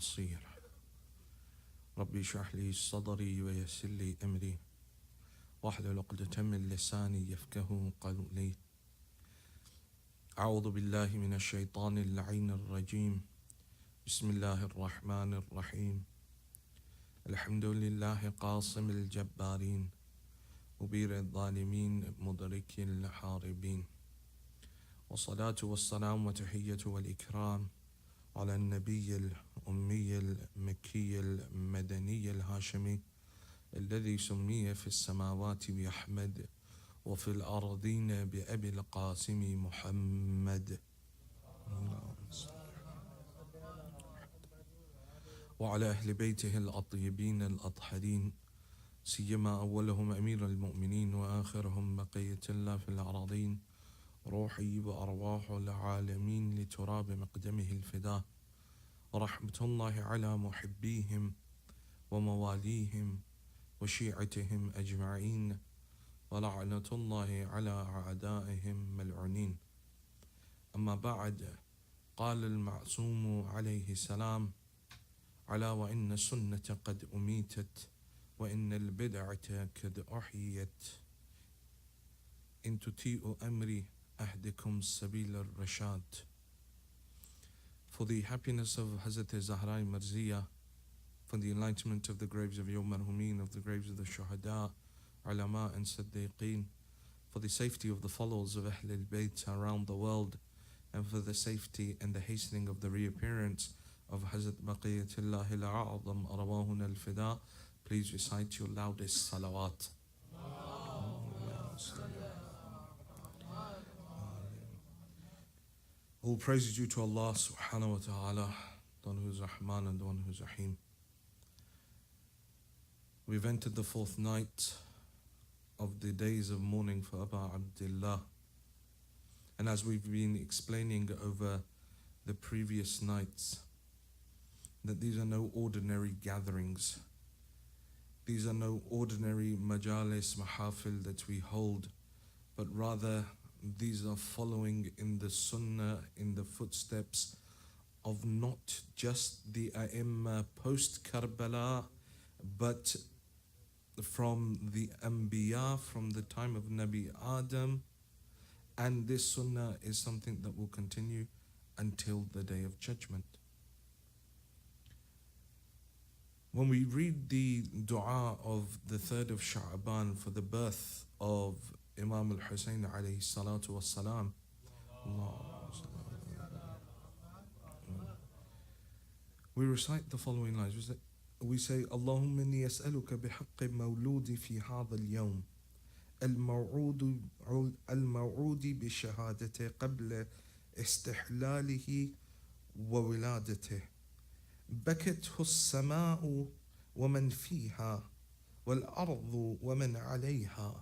بصير ربي اشرح لي صدري ويسر لي أمري واحلل عقدة من لساني يفقهوا قولي. أعوذ بالله من الشيطان اللعين الرجيم. بسم الله الرحمن الرحيم. الحمد لله قاصم الجبارين مبير الظالمين مدرك الحاربين، والصلاة والسلام وتحية والإكرام على النبي الأمي المكي المدني الهاشمي الذي سمي في السماوات بأحمد وفي الأرضين بأبي القاسم محمد، وعلى أهل بيته الأطيبين الأطهرين، سيما أولهم أمير المؤمنين وآخرهم بقية الله في الأراضين، روحي وأرواح العالمين لتراب مقدمه الفداء، ورحمة الله على محبيهم ومواليهم وشيعتهم أجمعين، ولعنة الله على أعدائهم ملعونين. أما بعد، قال المعصوم عليه السلام: على وإن السنة قد أميتت وإن البدعة قد أحيت، إن تطيعوا أمري أهدكم سبيل الرشاد. For the happiness of Hazrat Zahra Marziyah, for the enlightenment of the graves of your marhumin, of the graves of the shuhada, ulama and siddiqeen, for the safety of the followers of Ahl al-Bayt around the world, and for the safety and the hastening of the reappearance of Hazrat Baqiyatullah al-A'zam Arwahun al-Fida, please recite your loudest salawat. All praise is due to Allah subhanahu wa ta'ala, the one who is Rahman and the one who is Rahim. We've entered the fourth night of the days of mourning for Aba Abdullah. And as we've been explaining over the previous nights, that these are no ordinary gatherings. These are no ordinary majalis, mahafil that we hold, but rather these are following in the sunnah, in the footsteps of not just the A'imma post Karbala, but from the Anbiya, from the time of Nabi Adam. And this sunnah is something that will continue until the Day of Judgment. When we read the dua of the 3rd of Sha'ban for the birth of Imam al-Hussein alayhi salatu wassalam, we recite the following lines. We say, Allahumma inni as'aluka bihaqqi mawludi fi hadha al-yawm al-maw'udi bi shahadati qabla istihlalihi wa wiladatihi بكته السماء ومن فيها والأرض ومن عليها.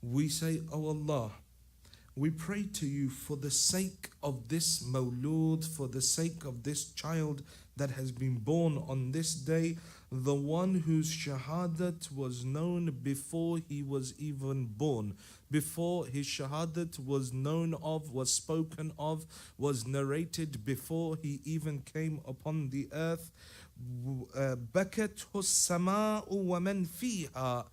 We say, O Allah, we pray to you for the sake of this mawlud, for the sake of this child that has been born on this day, the one whose shahadat was known before he was even born, before his shahadat was known of, was spoken of, was narrated before he even came upon the earth. بَكَتْهُ السَّمَاءُ وَمَنْ فِيهَا,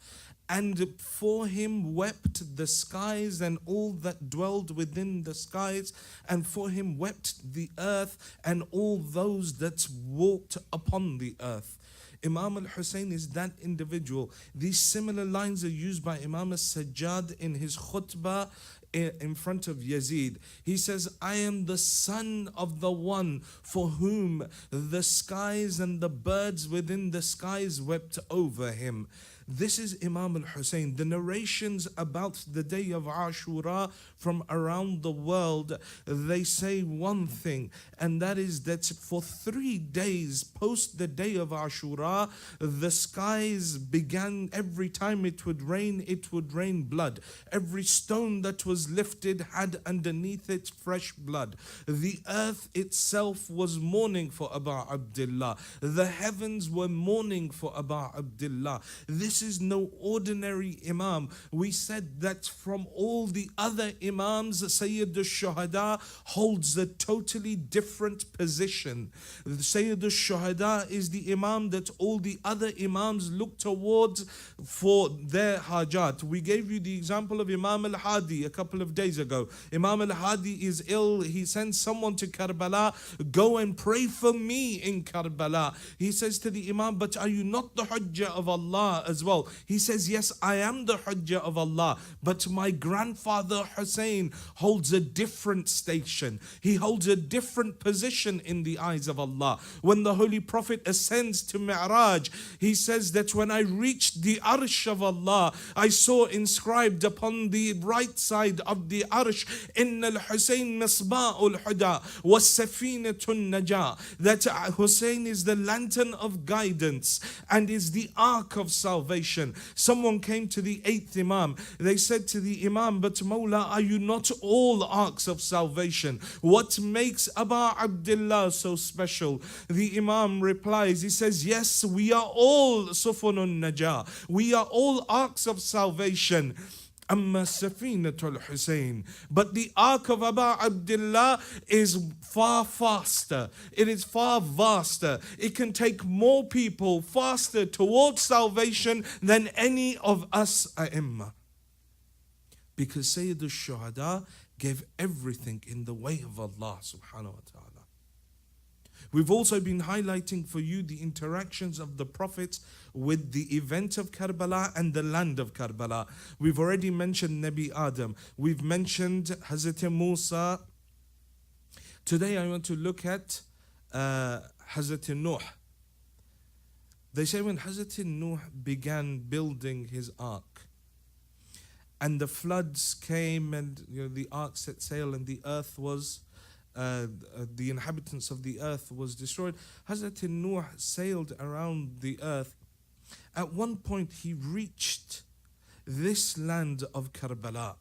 and for him wept the skies and all that dwelled within the skies, and for him wept the earth and all those that walked upon the earth. Imam al-Hussein is that individual. These similar lines are used by Imam al-Sajjad in his khutbah in front of Yazid. He says, I am the son of the one for whom the skies and the birds within the skies wept over him. This is Imam al-Hussein. The narrations about the day of Ashura from around the world, they say one thing, and that is that for 3 days post the day of Ashura, the skies began, every time it would rain blood. Every stone that was was lifted had underneath it fresh blood. The earth itself was mourning for Abu Abdullah. The heavens were mourning for Abu Abdullah. This is no ordinary Imam. We said that from all the other Imams, Sayyid al-Shuhada holds a totally different position. Sayyid al-Shuhada is the Imam that all the other Imams look towards for their hajat. We gave you the example of Imam al-Hadi a couple of days ago. Imam al-Hadi is ill. He sends someone to Karbala, go and pray for me in Karbala. He says to the Imam, but are you not the Hujjah of Allah as well? He says, yes, I am the Hujjah of Allah, but my grandfather Hussein holds a different station. He holds a different position in the eyes of Allah. When the Holy Prophet ascends to Mi'raj, he says that when I reached the Arsh of Allah, I saw inscribed upon the right side of the Arsh, Inna al-Hussein misba'ul huda was safinatun najah, that Hussein is the lantern of guidance and is the ark of salvation. Someone came to the 8th Imam. They said to the Imam, but Mawla, are you not all arks of salvation? What makes Abu Abdullah so special? The Imam replies, he says, yes, we are all sufunun najah. We are all arks of salvation. Amma Safinatul Hussein. But the ark of Abu Abdullah is far faster. It is far vaster. It can take more people faster towards salvation than any of us A'imma. Because Sayyid al-Shuhada gave everything in the way of Allah subhanahu wa ta'ala. We've also been highlighting for you the interactions of the prophets with the event of Karbala and the land of Karbala. We've already mentioned Nabi Adam. We've mentioned Hazrat Musa. Today I want to look at Hazrat Nuh. They say when Hazrat Nuh began building his ark, and the floods came and the ark set sail and the earth was the inhabitants of the earth was destroyed. Hazrat Nuh sailed around the earth. At one point he reached this land of Karbala.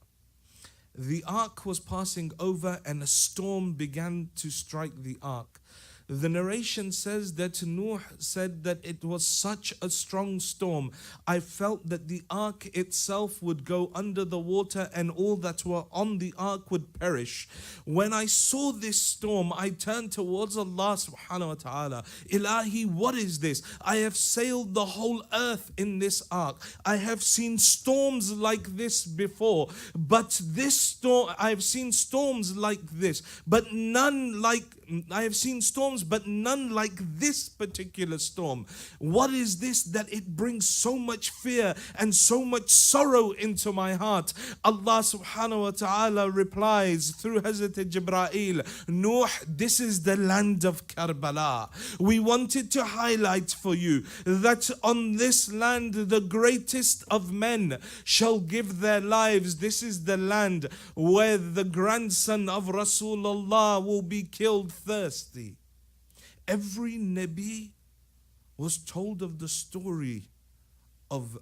The ark was passing over and a storm began to strike the ark. The narration says that Nuh said that it was such a strong storm. I felt that the ark itself would go under the water and all that were on the ark would perish. When I saw this storm, I turned towards Allah subhanahu wa ta'ala. Ilahi, what is this? I have sailed the whole earth in this ark. I have seen storms like this before, but this storm, I have seen storms like this, but none like, I have seen storms but none like this particular storm. What is this that it brings so much fear and so much sorrow into my heart? Allah subhanahu wa ta'ala replies through Hazrat Jibreel, Nuh, this is the land of Karbala. We wanted to highlight for you that on this land the greatest of men shall give their lives. This is the land where the grandson of Rasulullah will be killed thirsty. Every Nabi was told of the story of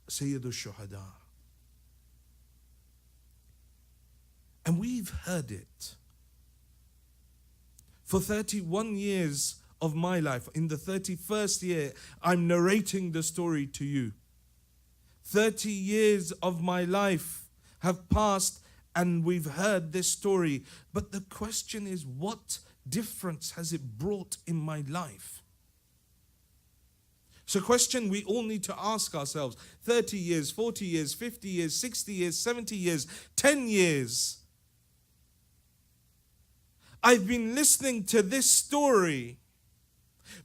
Sayyid al-Shuhada. And we've heard it. For 31 years of my life, in the 31st year, I'm narrating the story to you. 30 years of my life have passed and we've heard this story. But the question is, what difference has it brought in my life? It's a question we all need to ask ourselves. 30 years, 40 years, 50 years, 60 years, 70 years, 10 years. I've been listening to this story,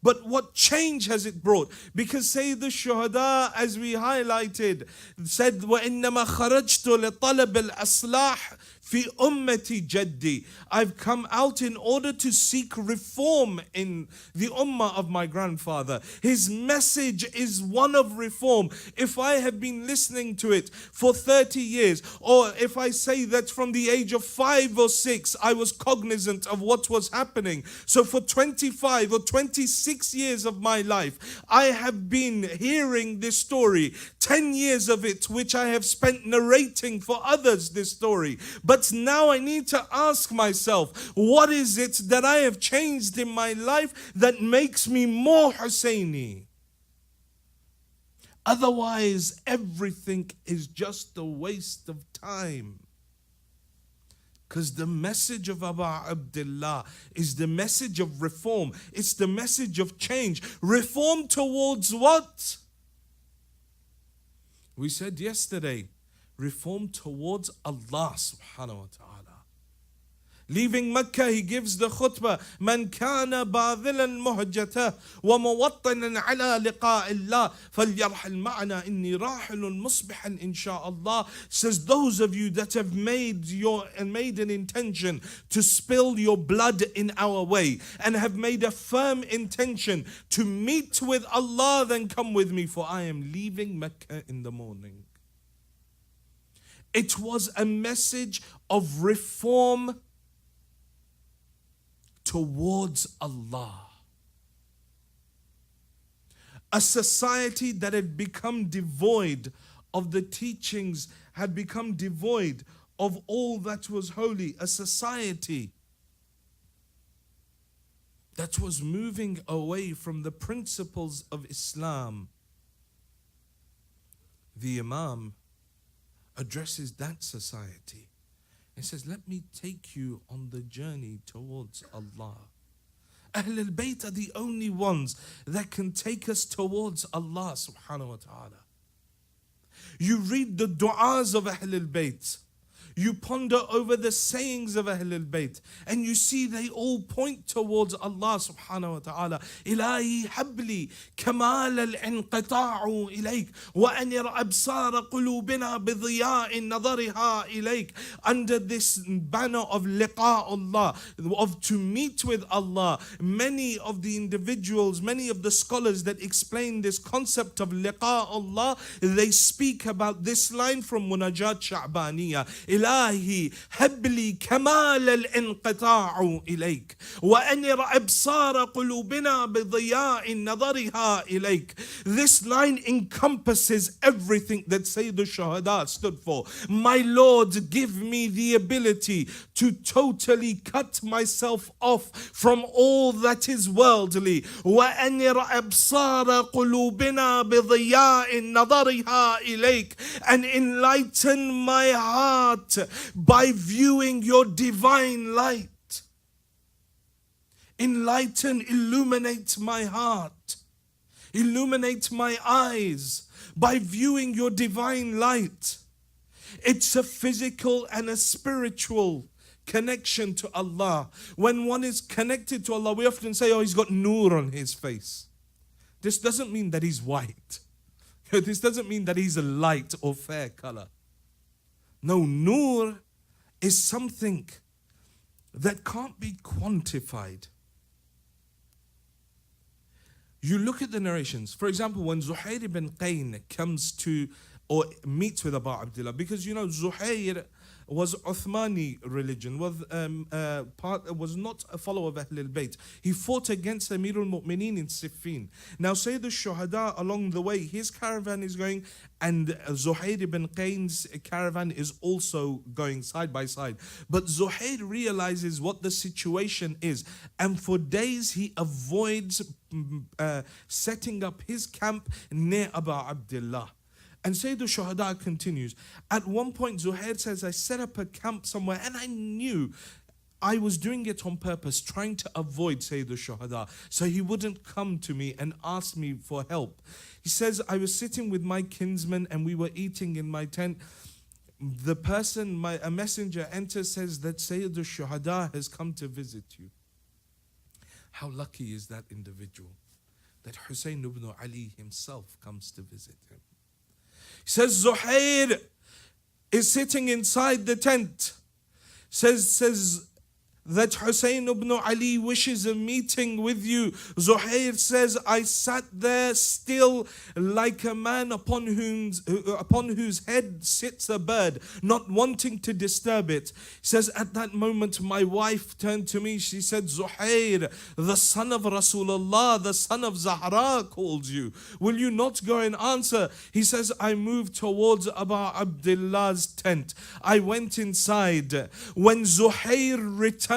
but what change has it brought? Because Sayyid al-Shuhada, as we highlighted, said, وَإِنَّمَا خَرَجْتُ لِطَلَبِ الْأَصْلَاحِ fi ummati jaddi. I've come out in order to seek reform in the ummah of my grandfather. His message is one of reform. If I have been listening to it for 30 years, or if I say that from the age of 5 or 6, I was cognizant of what was happening. So for 25 or 26 years of my life, I have been hearing this story. 10 years of it, which I have spent narrating for others this story. But now I need to ask myself, what is it that I have changed in my life that makes me more Husseini? Otherwise, everything is just a waste of time. Because the message of Abu Abdullah is the message of reform. It's the message of change. Reform towards what? We said yesterday, reform towards Allah subhanahu wa ta'ala. Leaving Mecca, he gives the khutbah, Man kana badhilan muhjatah wa muwattanan ala liqa'illah falyarhal ma'ana inni rahilun musbihan insha'Allah. Says, those of you that have made an intention to spill your blood in our way and have made a firm intention to meet with Allah, then come with me, for I am leaving Mecca in the morning. It was a message of reform towards Allah. A society that had become devoid of the teachings, had become devoid of all that was holy. A society that was moving away from the principles of Islam. The Imam addresses that society. He says, let me take you on the journey towards Allah. Ahl al-Bayt are the only ones that can take us towards Allah subhanahu wa ta'ala. You read the du'as of Ahl al-Bayt. You ponder over the sayings of Ahl al-Bayt, and you see they all point towards Allah subhanahu wa ta'ala. Ilahi habli kamal al-inqita'u ilayk wa anir absara qulubina bidiya'in nadariha ilayk. Under this banner of liqa Allah, of to meet with Allah, many of the individuals, many of the scholars that explain this concept of liqa Allah, they speak about this line from Munajat Sha'baniyah. إلهي هب لي كمال الانقطاع إليك وأنر أبصار قلوبنا بضياء نظرها إليك. This line encompasses everything that Sayyid al-Shuhada stood for. My Lord, give me the ability to totally cut myself off from all that is worldly. وأنر أبصار قلوبنا بضياء نظرها إليك, and enlighten my heart by viewing your divine light. Enlighten, illuminate my heart, illuminate my eyes by viewing your divine light. It's a physical and a spiritual connection to Allah. When one is connected to Allah, we often say, oh, he's got nur on his face. This doesn't mean that he's white. This doesn't mean that he's a light or fair color. No, nur is something that can't be quantified. You look at the narrations. For example, when Zuhair ibn Qayn comes to or meets with Abu Abdullah, because you know Zuhair was Uthmani religion, was not a follower of Ahl al-Bayt. He fought against Amir al-Mu'mineen in Siffin. Now Sayyid al-Shuhada, along the way, his caravan is going, and Zuhair ibn Qayn's caravan is also going side by side. But Zuhair realizes what the situation is, and for days he avoids setting up his camp near Abu Abdullah. And Sayyid al-Shuhada continues. At one point, Zuhair says, I set up a camp somewhere, and I knew I was doing it on purpose, trying to avoid Sayyid al-Shuhada, so he wouldn't come to me and ask me for help. He says, I was sitting with my kinsmen, and we were eating in my tent. The person, a messenger enters, says that Sayyid al-Shuhada has come to visit you. How lucky is that individual that Hussein ibn Ali himself comes to visit him. He says, Zuhair is sitting inside the tent. says that Hussein ibn Ali wishes a meeting with you. Zuhair says, I sat there still like a man upon whose head sits a bird, not wanting to disturb it. He says, at that moment my wife turned to me. She said, Zuhair, the son of Rasulullah, the son of Zahra calls you. Will you not go and answer? He says, I moved towards Abu Abdullah's tent. I went inside. When Zuhair returned,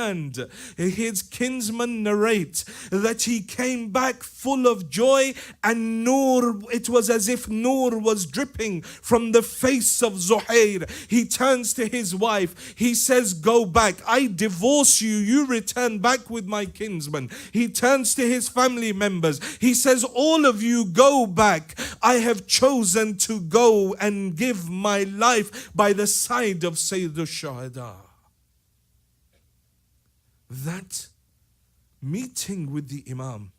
his kinsman narrates that he came back full of joy, and Noor, it was as if Noor was dripping from the face of Zuhair. He turns to his wife. He says, go back. I divorce you. You return back with my kinsman. He turns to his family members. He says, all of you go back. I have chosen to go and give my life by the side of Sayyid al-Shuhada. That meeting with the Imam,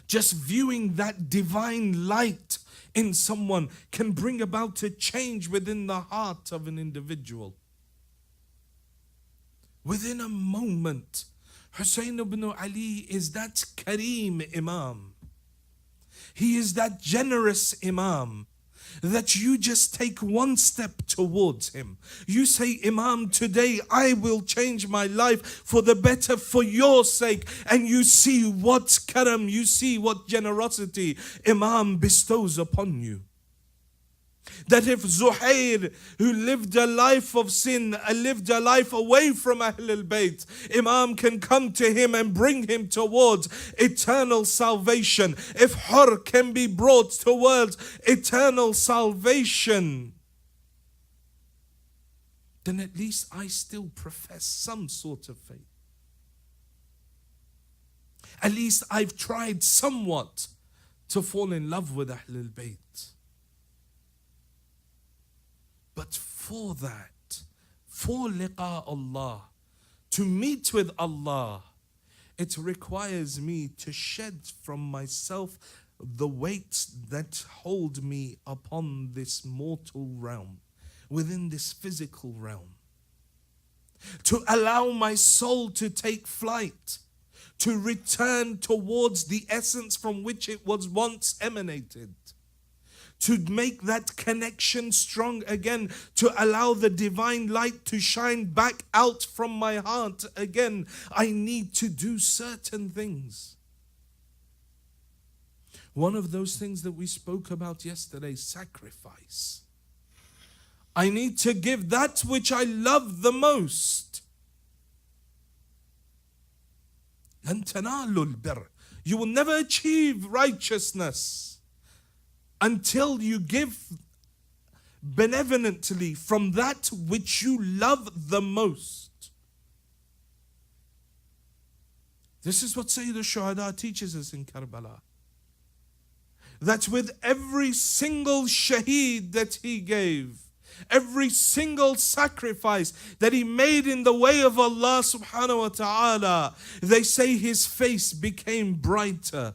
just viewing that divine light in someone, can bring about a change within the heart of an individual. Within a moment, Hussein ibn Ali is that Kareem Imam. He is that generous Imam that you just take one step towards him. You say, Imam, today I will change my life for the better for your sake. And you see what karam, you see what generosity Imam bestows upon you. That if Zuhair, who lived a life of sin, lived a life away from Ahl al-Bayt, Imam can come to him and bring him towards eternal salvation. If Hur can be brought towards eternal salvation, then at least I still profess some sort of faith. At least I've tried somewhat to fall in love with Ahl al-Bayt. But for that, for liqa Allah, to meet with Allah, it requires me to shed from myself the weights that hold me upon this mortal realm, within this physical realm. To allow my soul to take flight, to return towards the essence from which it was once emanated. To make that connection strong again, to allow the divine light to shine back out from my heart again, I need to do certain things. One of those things that we spoke about yesterday, sacrifice. I need to give that which I love the most. لن تنالوا البر. You will never achieve righteousness until you give benevolently from that which you love the most. This is what Sayyid al-Shuhada teaches us in Karbala. That with every single shaheed that he gave, every single sacrifice that he made in the way of Allah subhanahu wa ta'ala, they say his face became brighter.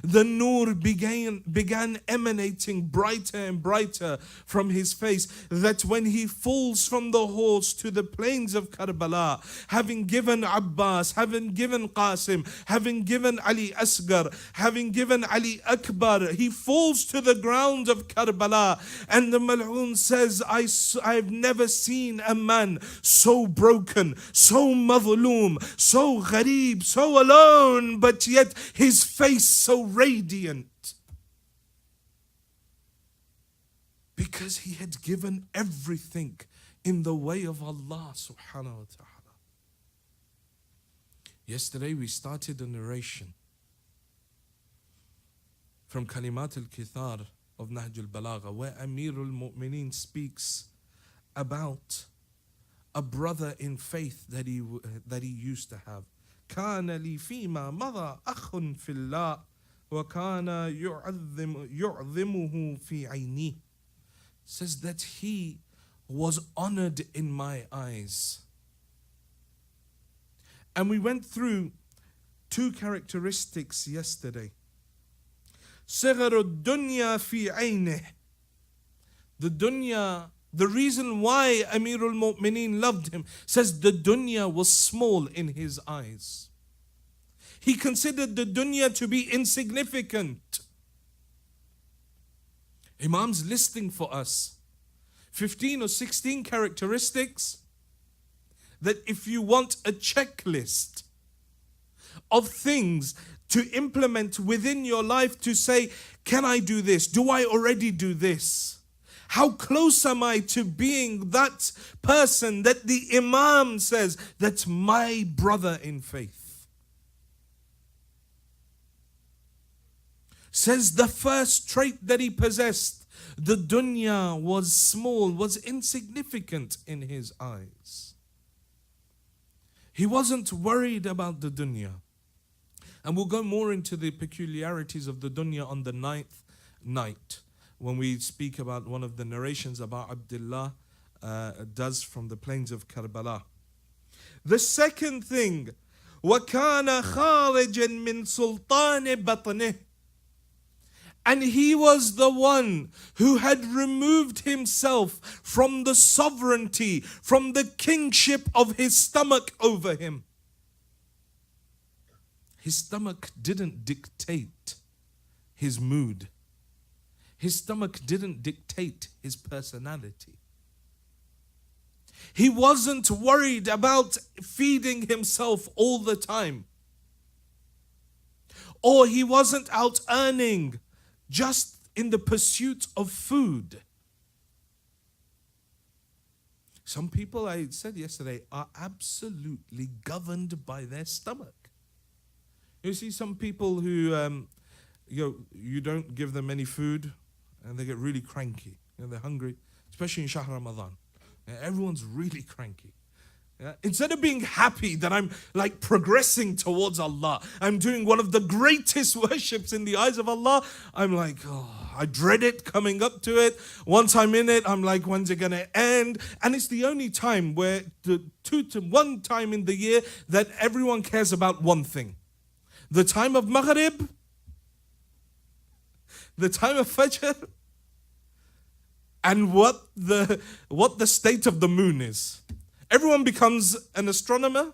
The nur began emanating brighter and brighter from his face, that when he falls from the horse to the plains of Karbala, having given Abbas, having given Qasim, having given Ali Asghar, having given Ali Akbar, he falls to the ground of Karbala, and the Mal'un says, I've never seen a man so broken, so madhloom, so ghareeb, so alone, but yet his face so radiant, because he had given everything in the way of Allah subhanahu wa ta'ala. Yesterday we started a narration from Kalimat al-Kithar of Nahj al-Balagha, where Amir al-Mu'mineen speaks about a brother in faith that he used to have. كان لي فيما مضى أخ في الله وَكَانَ يُعْظِمُهُ فِي عَيْنِهِ. Says that he was honored in my eyes. And we went through two characteristics yesterday. صِغَرُ الدُّنْيَا فِي عَيْنِهِ. The dunya The reason why Amirul Mu'mineen loved him, says the dunya was small in his eyes. He considered the dunya to be insignificant. Imam's listing for us 15 or 16 characteristics that if you want a checklist of things to implement within your life to say, can I do this? Do I already do this? How close am I to being that person that the Imam says, that's my brother in faith? Says the first trait that he possessed, the dunya was small, was insignificant in his eyes. He wasn't worried about the dunya. And we'll go more into the peculiarities of the dunya on the 9th night, when we speak about one of the narrations about Abdullah does from the plains of Karbala. The second thing, وَكَانَ خَارِجًا مِّن سُلْطَانِ بَطْنِهِ, and he was the one who had removed himself from the sovereignty, from the kingship of his stomach over him. His stomach didn't dictate his mood. His stomach didn't dictate his personality. He wasn't worried about feeding himself all the time. Or he wasn't out earning just in the pursuit of food. Some people, I said yesterday, are absolutely governed by their stomach. You see some people who, you don't give them any food and they get really cranky. They're hungry, especially in Shahr Ramadan. Everyone's really cranky. Instead of being happy that I'm like progressing towards Allah, I'm doing one of the greatest worships in the eyes of Allah, I'm like, I dread it coming up to it. Once I'm in it, I'm like, when's it going to end? And it's the only time where, one time in the year that everyone cares about one thing. The time of Maghrib, the time of Fajr, and what the state of the moon is. Everyone becomes an astronomer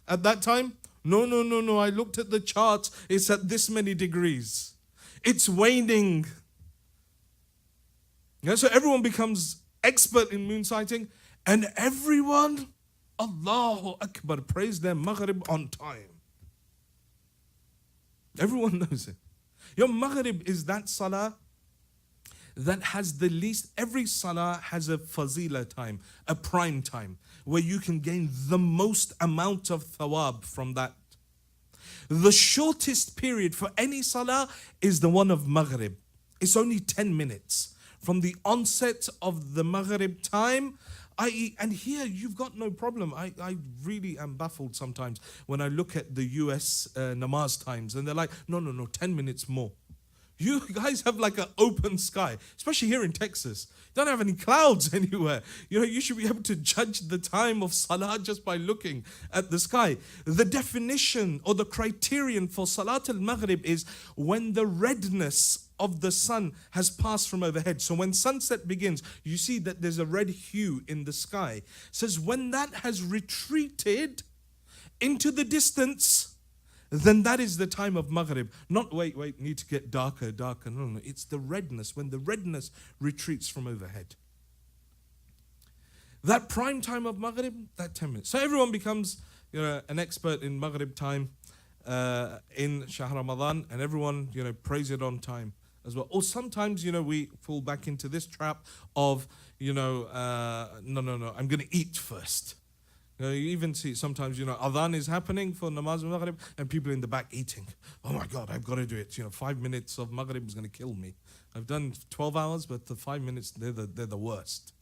at that time. No, I looked at the charts. It's at this many degrees. It's waning. So everyone becomes expert in moon sighting. And everyone, Allahu Akbar, praise their Maghrib on time. Everyone knows it. Your Maghrib is that salah that has the least. Every salah has a fazila time, a prime time, where you can gain the most amount of thawab from that. The shortest period for any salah is the one of Maghrib. It's only 10 minutes. From the onset of the Maghrib time, and here you've got no problem. I really am baffled sometimes when I look at the US namaz times and they're like, no, 10 minutes more. You guys have like an open sky, especially here in Texas. You don't have any clouds anywhere. You should be able to judge the time of salah just by looking at the sky. The definition or the criterion for Salat al-Maghrib is when the redness of the sun has passed from overhead. So when sunset begins, you see that there's a red hue in the sky. It says when that has retreated into the distance, then that is the time of Maghrib. Not wait, need to get darker. No. It's the redness, when the redness retreats from overhead. That prime time of Maghrib, that 10 minutes. So everyone becomes an expert in Maghrib time in Shahr Ramadan, and everyone prays it on time as well. Or sometimes we fall back into this trap of no, I'm going to eat first. You even see sometimes, adhan is happening for namaz al-Maghrib and people in the back eating. Oh my God, I've got to do it. 5 minutes of Maghrib is going to kill me. I've done 12 hours, but the 5 minutes, they're the worst.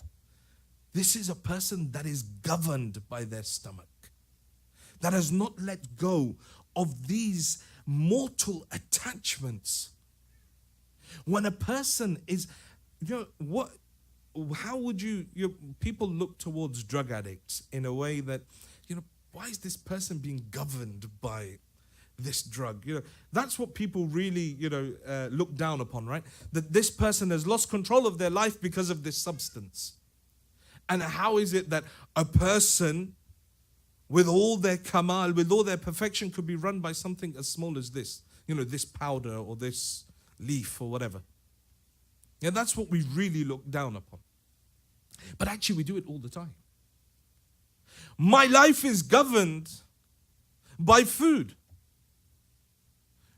This is a person that is governed by their stomach, that has not let go of these mortal attachments. When a person is, how would people look towards drug addicts in a way that, why is this person being governed by this drug? That's what people really, look down upon, right? That this person has lost control of their life because of this substance. And how is it that a person with all their kamal, with all their perfection, could be run by something as small as this? This powder or this leaf or whatever. Yeah, that's what we really look down upon. But actually we do it all the time. My life is governed by food.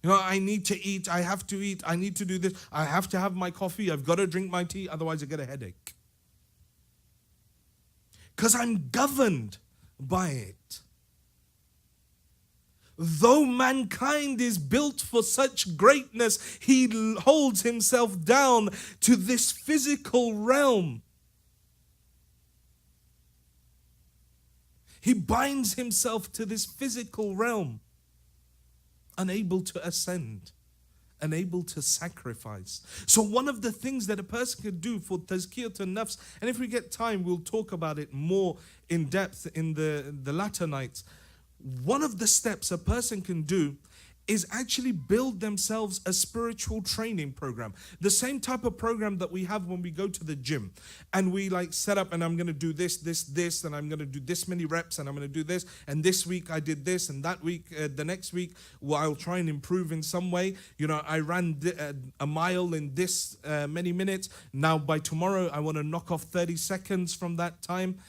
I need to eat, I have to eat, I need to do this, I have to have my coffee, I've got to drink my tea, otherwise I get a headache. Because I'm governed by it. Though mankind is built for such greatness, he holds himself down to this physical realm. He binds himself to this physical realm, unable to ascend, unable to sacrifice. So one of the things that a person could do for tazkiyatun nafs, and if we get time, we'll talk about it more in depth in the latter nights. One of the steps a person can do is actually build themselves a spiritual training program. The same type of program that we have when we go to the gym. And we set up, and I'm going to do this, and I'm going to do this many reps, and I'm going to do this. And this week I did this, and that week, the next week, I'll try and improve in some way. I ran a mile in this many minutes. Now by tomorrow, I want to knock off 30 seconds from that time.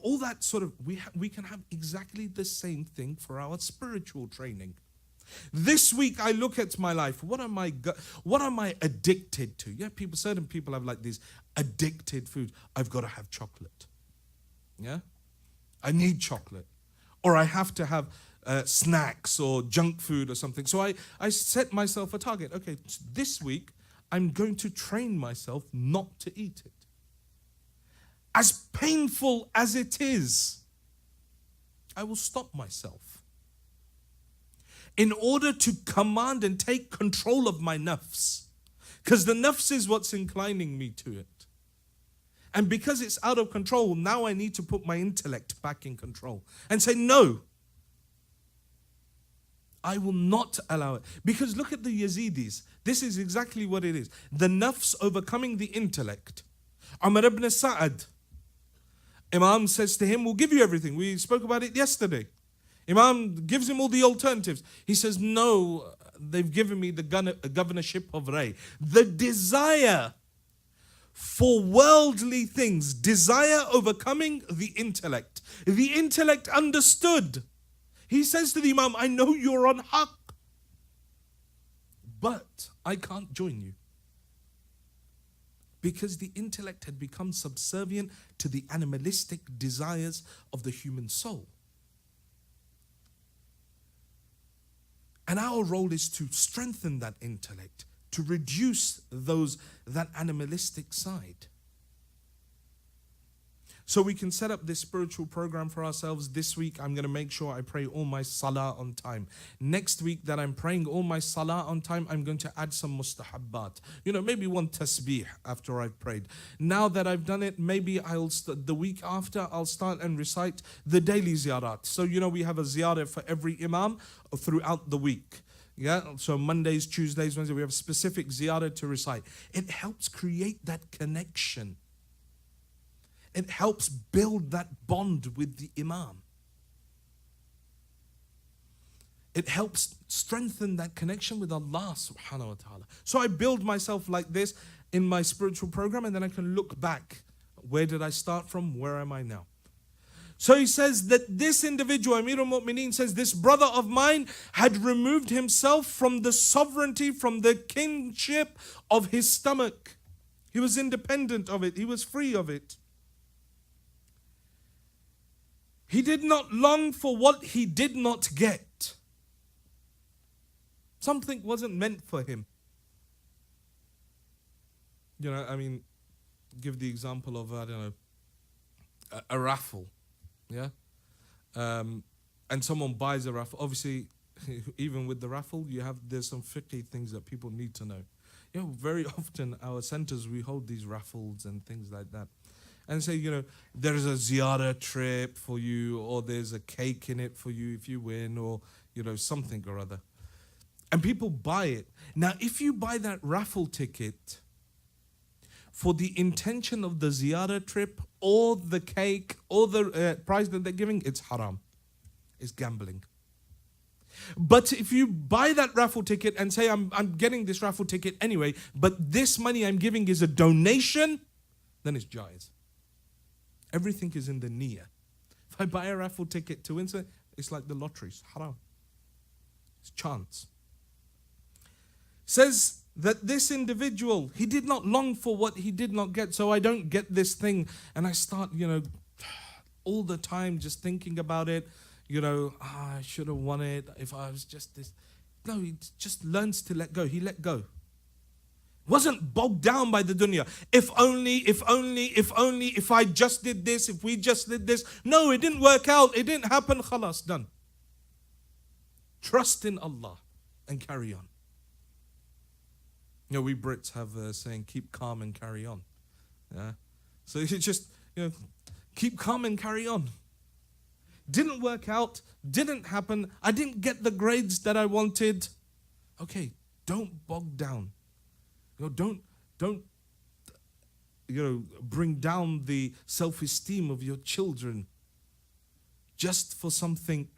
All that sort of, we can have exactly the same thing for our spiritual training. This week I look at my life. What am I addicted to? Yeah, certain people have these addicted foods. I've got to have chocolate. Yeah, I need chocolate, or I have to have snacks or junk food or something. So I set myself a target. Okay, this week I'm going to train myself not to eat it. As painful as it is, I will stop myself in order to command and take control of my nafs. Because the nafs is what's inclining me to it. And because it's out of control, now I need to put my intellect back in control and say, no, I will not allow it. Because look at the Yazidis. This is exactly what it is. The nafs overcoming the intellect. Umar ibn Sa'ad, Imam says to him, we'll give you everything. We spoke about it yesterday. Imam gives him all the alternatives. He says, no, they've given me the governorship of Ray. The desire for worldly things, desire overcoming the intellect. The intellect understood. He says to the Imam, I know you're on haqq, but I can't join you. Because the intellect had become subservient to the animalistic desires of the human soul. And our role is to strengthen that intellect, to reduce that animalistic side. So we can set up this spiritual program for ourselves. This week, I'm going to make sure I pray all my salah on time. Next week that I'm praying all my salah on time, I'm going to add some mustahabbat. Maybe one tasbih after I've prayed. Now that I've done it, maybe the week after, I'll start and recite the daily ziyarat. So, we have a ziyarat for every imam throughout the week. Yeah, so Mondays, Tuesdays, Wednesdays, we have a specific ziyarat to recite. It helps create that connection. It helps build that bond with the Imam. It helps strengthen that connection with Allah subhanahu wa ta'ala. So I build myself like this in my spiritual program, and then I can look back. Where did I start from? Where am I now? So he says that this individual, Amir al-Mu'mineen says, this brother of mine had removed himself from the sovereignty, from the kingship of his stomach. He was independent of it. He was free of it. He did not long for what he did not get. Something wasn't meant for him. Give the example of, a raffle. Yeah? And someone buys a raffle. Obviously, even with the raffle, there's some fiqh things that people need to know. Very often our centers, we hold these raffles and things like that. And say, there's a ziyarah trip for you, or there's a cake in it for you if you win, or, something or other. And people buy it. Now, if you buy that raffle ticket for the intention of the ziyarah trip or the cake or the prize that they're giving, it's haram. It's gambling. But if you buy that raffle ticket and say, I'm getting this raffle ticket anyway, but this money I'm giving is a donation, then it's jaiz. Everything is in the niyyah. If I buy a raffle ticket to win, it's like the lottery, it's haram. It's chance. Says that this individual, he did not long for what he did not get, so I don't get this thing. And I start, all the time just thinking about it. I should have won it if I was just this. No, he just learns to let go. He let go. Wasn't bogged down by the dunya. If only, if I just did this, if we just did this. No, it didn't work out. It didn't happen. Khalas, done. Trust in Allah and carry on. We Brits have a saying, keep calm and carry on. Yeah. So you just, keep calm and carry on. Didn't work out, didn't happen, I didn't get the grades that I wanted. Okay, don't bog down. Don't bring down the self-esteem of your children just for something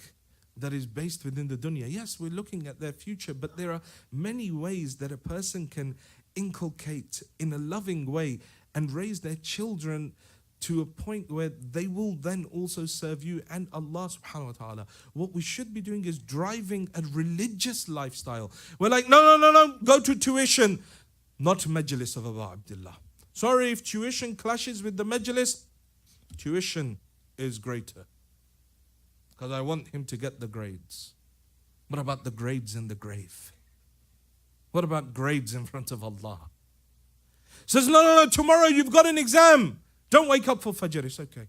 that is based within the dunya. Yes, we're looking at their future, but there are many ways that a person can inculcate in a loving way and raise their children to a point where they will then also serve you and Allah subhanahu wa ta'ala. What we should be doing is driving a religious lifestyle. We're like, no, go to tuition. Not Majlis of Abu Abdullah. Sorry, if tuition clashes with the Majlis, tuition is greater. Because I want him to get the grades. What about the grades in the grave? What about grades in front of Allah? Says, no, tomorrow you've got an exam. Don't wake up for Fajr, it's okay.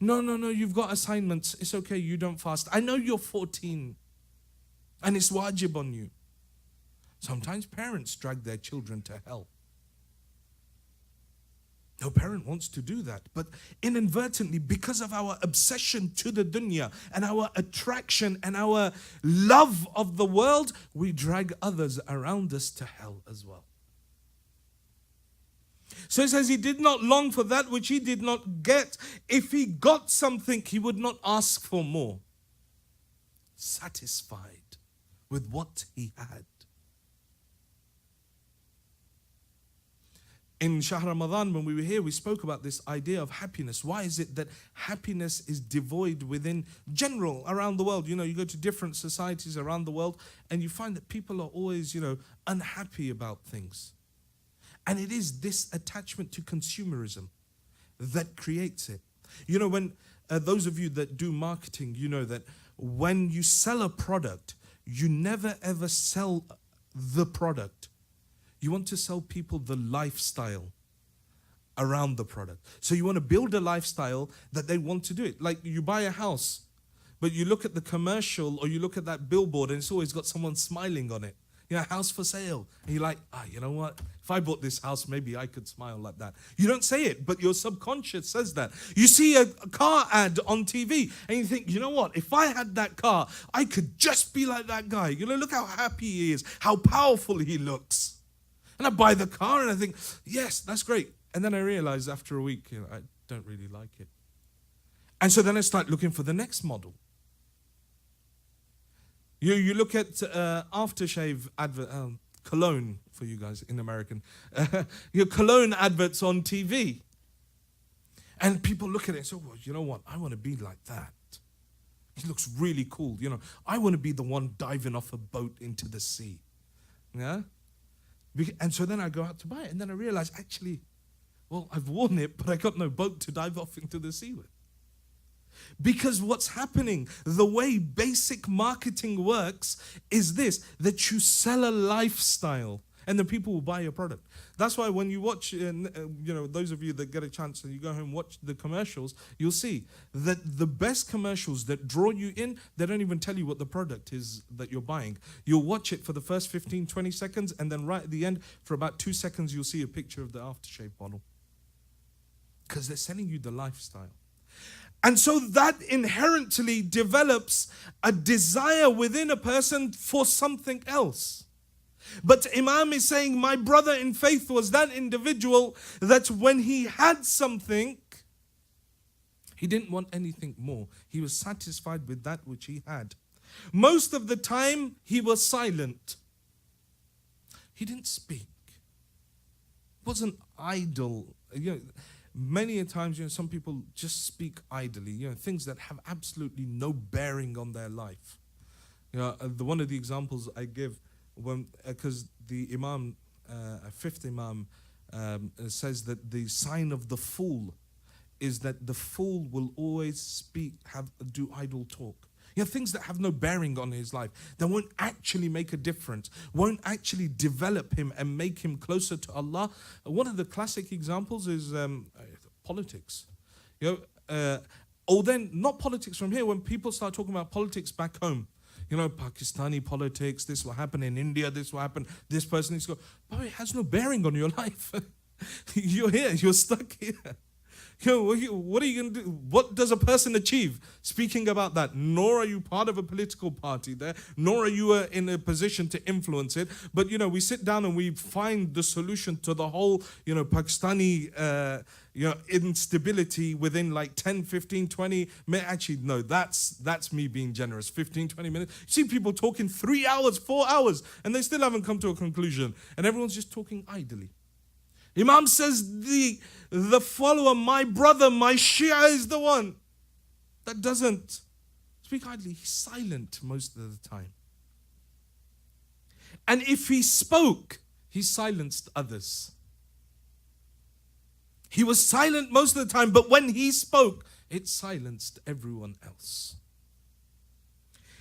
No, you've got assignments. It's okay, you don't fast. I know you're 14 and it's wajib on you. Sometimes parents drag their children to hell. No parent wants to do that. But inadvertently, because of our obsession to the dunya and our attraction and our love of the world, we drag others around us to hell as well. So it says he did not long for that which he did not get. If he got something, he would not ask for more. Satisfied with what he had. In Shahr Ramadan, when we were here, we spoke about this idea of happiness. Why is it that happiness is devoid within general around the world? You go to different societies around the world and you find that people are always, unhappy about things. And it is this attachment to consumerism that creates it. When those of you that do marketing, you know that when you sell a product, you never ever sell the product. You want to sell people the lifestyle around the product. So you want to build a lifestyle that they want to do it. Like you buy a house, but you look at the commercial or you look at that billboard and it's always got someone smiling on it. House for sale. And you're like, you know what? If I bought this house, maybe I could smile like that. You don't say it, but your subconscious says that. You see a car ad on TV and you think, you know what? If I had that car, I could just be like that guy. Look how happy he is, how powerful he looks. And I buy the car and I think, yes, that's great. And then I realize after a week, I don't really like it. And so then I start looking for the next model. You look at aftershave advert, cologne for you guys in American, your cologne adverts on TV. And people look at it and say, well, you know what? I want to be like that. He looks really cool. I want to be the one diving off a boat into the sea. Yeah? And so then I go out to buy it. And then I realize, actually, well, I've worn it, but I got no boat to dive off into the sea with. Because what's happening, the way basic marketing works is this, that you sell a lifestyle and the people will buy your product. That's why when you watch, those of you that get a chance and you go home and watch the commercials, you'll see that the best commercials that draw you in, they don't even tell you what the product is that you're buying. You'll watch it for the first 15, 20 seconds and then right at the end, for about 2 seconds, you'll see a picture of the aftershave bottle. Because they're selling you the lifestyle. And so that inherently develops a desire within a person for something else. But Imam is saying, my brother in faith was that individual that when he had something, he didn't want anything more. He was satisfied with that which he had. Most of the time, he was silent. He didn't speak. Wasn't idle. Many a times, some people just speak idly. Things that have absolutely no bearing on their life. One of the examples I give, because the Imam, fifth Imam, says that the sign of the fool is that the fool will always do idle talk. Things that have no bearing on his life, that won't actually make a difference, won't actually develop him and make him closer to Allah. One of the classic examples is politics. Or then not politics from here, when people start talking about politics back home. Pakistani politics, this will happen in India, this will happen, this person needs to go. But it has no bearing on your life. You're here, you're stuck here. What are you going to do? What does a person achieve speaking about that? Nor are you part of a political party there, nor are you in a position to influence it. But, we sit down and we find the solution to the whole, Pakistani, instability within like 10, 15, 20 minutes. Actually, no, that's me being generous. 15, 20 minutes. You see people talking 3 hours, 4 hours, and they still haven't come to a conclusion. And everyone's just talking idly. Imam says the follower, my brother, my Shia is the one that doesn't speak idly. He's silent most of the time. And if he spoke, he silenced others. He was silent most of the time, but when he spoke, it silenced everyone else.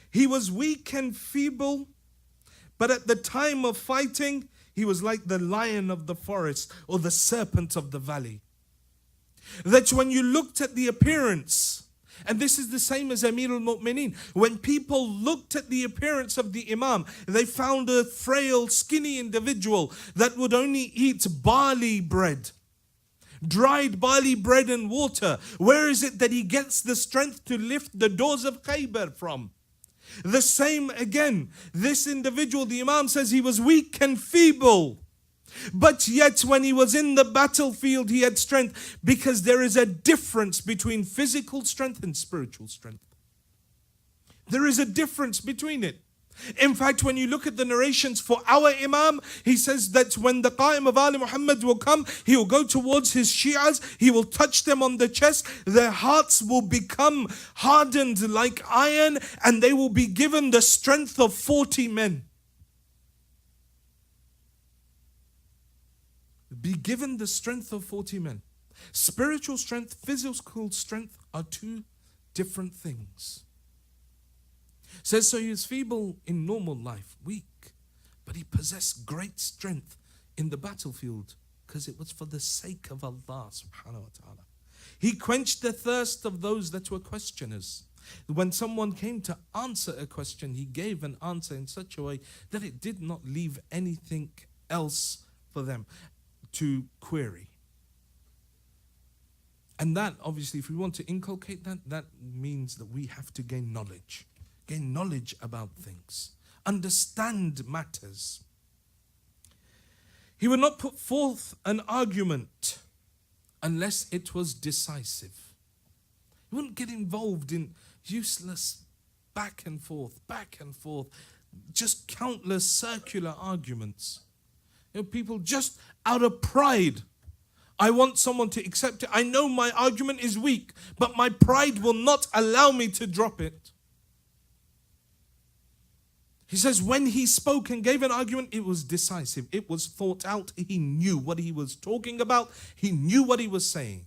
He was weak and feeble, but at the time of fighting, he was like the lion of the forest or the serpent of the valley. That when you looked at the appearance, and this is the same as Amir al-Mu'mineen, when people looked at the appearance of the Imam, they found a frail, skinny individual that would only eat barley bread, dried barley bread and water. Where is it that he gets the strength to lift the doors of Khaybar from? The same again, this individual, the Imam says he was weak and feeble. But yet when he was in the battlefield, he had strength, because there is a difference between physical strength and spiritual strength. There is a difference between it. In fact, when you look at the narrations for our Imam, he says that when the Qa'im of Ali Muhammad will come, he will go towards his Shi'as, he will touch them on the chest, their hearts will become hardened like iron, and they will be given the strength of 40 men. Be given the strength of 40 men. Spiritual strength, physical strength are two different things. Says, so he was feeble in normal life, weak, but he possessed great strength in the battlefield because it was for the sake of Allah subhanahu wa ta'ala. He quenched the thirst of those that were questioners. When someone came to answer a question, he gave an answer in such a way that it did not leave anything else for them to query. And that, obviously, if we want to inculcate that, that means that we have to gain knowledge. Gain knowledge about things. Understand matters. He would not put forth an argument unless it was decisive. He wouldn't get involved in useless back and forth, just countless circular arguments. People just out of pride. I want someone to accept it. I know my argument is weak, but my pride will not allow me to drop it. He says when he spoke and gave an argument, it was decisive. It was thought out. He knew what he was talking about. He knew what he was saying.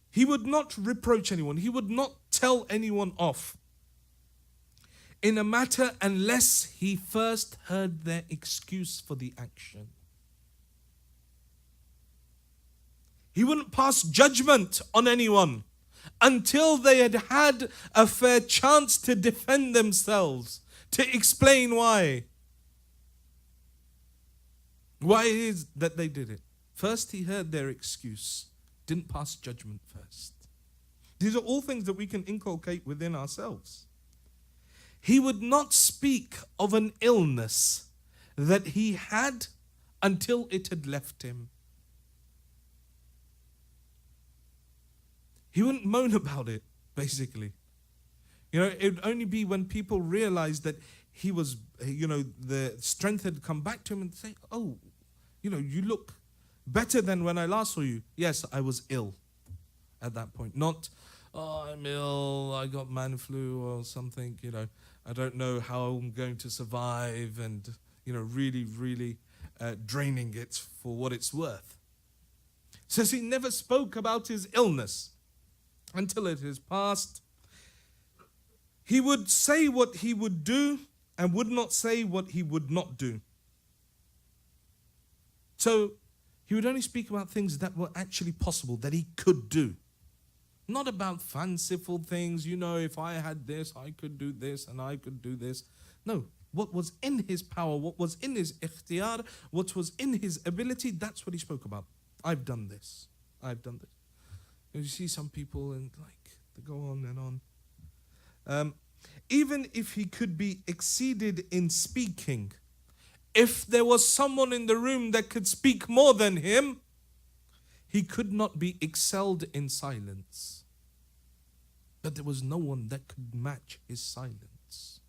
He would not reproach anyone. He would not tell anyone off in a matter unless he first heard their excuse for the action. He wouldn't pass judgment on anyone until they had had a fair chance to defend themselves, to explain why it is that they did it. First he heard their excuse, didn't pass judgment first. These are all things that we can inculcate within ourselves. he would not speak of an illness that he had until it had left him. He wouldn't moan about it, basically. It would only be when people realized that he was, the strength had come back to him and say, oh, you look better than when I last saw you. Yes, I was ill at that point. Not, oh, I'm ill, I got man flu or something, I don't know how I'm going to survive, and, really, really draining it for what it's worth. Says he never spoke about his illness until it has passed. He would say what he would do and would not say what he would not do. So he would only speak about things that were actually possible, that he could do. Not about fanciful things, if I had this, I could do this, and I could do this. No, what was in his power, what was in his ikhtiyar, what was in his ability, that's what he spoke about. I've done this. I've done this. You see some people and they go on and on. Even if he could be exceeded in speaking, if there was someone in the room that could speak more than him, he could not be excelled in silence. But there was no one that could match his silence.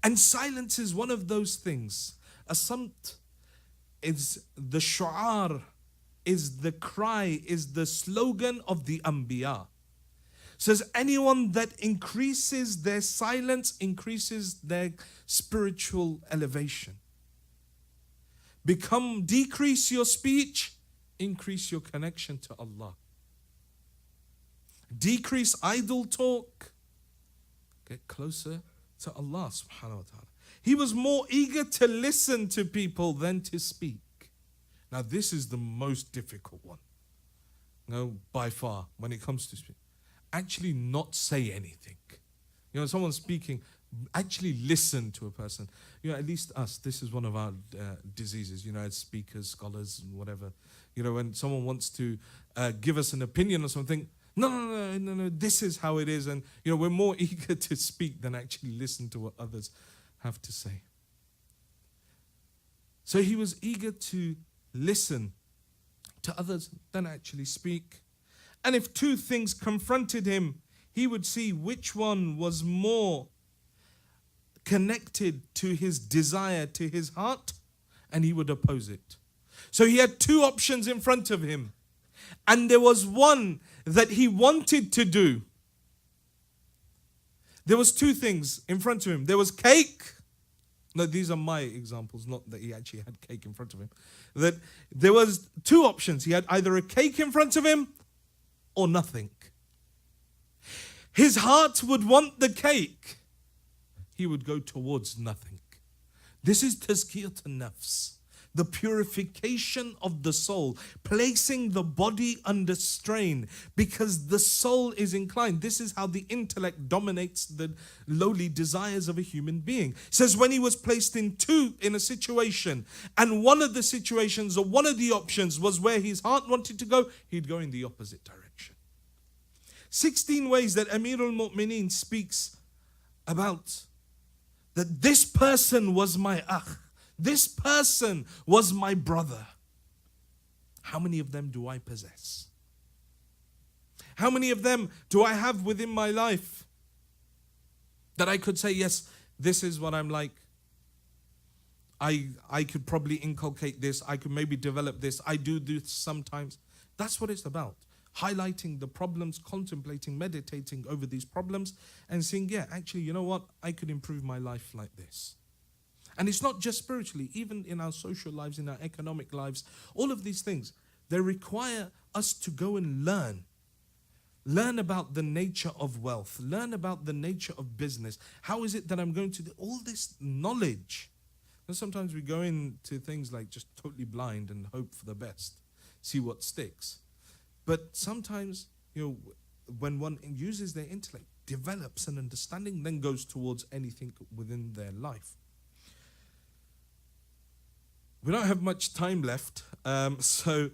And silence is one of those things. As-samt is the shu'ar, is the cry, is the slogan of the Anbiya. Says anyone that increases their silence increases their spiritual elevation. Decrease your speech, increase your connection to Allah. Decrease idle talk, get closer to Allah subhanahu wa ta'ala. He was more eager to listen to people than to speak. Now this is the most difficult one. By far, when it comes to speaking. Actually not say anything. Someone speaking, actually listen to a person. At least us, this is one of our diseases, as speakers, scholars, whatever. When someone wants to give us an opinion or something, no, this is how it is. And, we're more eager to speak than actually listen to what others have to say. So he was eager to listen to others than actually speak. And if two things confronted him, he would see which one was more connected to his desire, to his heart, and he would oppose it. So he had two options in front of him. And there was one that he wanted to do. There was two things in front of him. There was cake. No, these are my examples, not that he actually had cake in front of him. That there was two options. He had either a cake in front of him or nothing. His heart would want the cake. He would go towards nothing. This is tazkiyat an-nafs, the purification of the soul, placing the body under strain because the soul is inclined. This is how the intellect dominates the lowly desires of a human being. It says when he was placed in a situation, and one of the situations or one of the options was where his heart wanted to go, he'd go in the opposite direction. 16 ways that Amirul Mu'mineen speaks about that this person was my akh. This person was my brother. How many of them do I possess? How many of them do I have within my life that I could say, yes, this is what I'm like. I could probably inculcate this. I could maybe develop this. I do this sometimes. That's what it's about. Highlighting the problems, contemplating, meditating over these problems and saying, yeah, actually, you know what? I could improve my life like this. And it's not just spiritually, even in our social lives, in our economic lives, all of these things, they require us to go and learn. Learn about the nature of wealth. Learn about the nature of business. How is it that I'm going to do all this knowledge? And sometimes we go into things like just totally blind and hope for the best, see what sticks. But sometimes, when one uses their intellect, develops an understanding, then goes towards anything within their life. We don't have much time left, so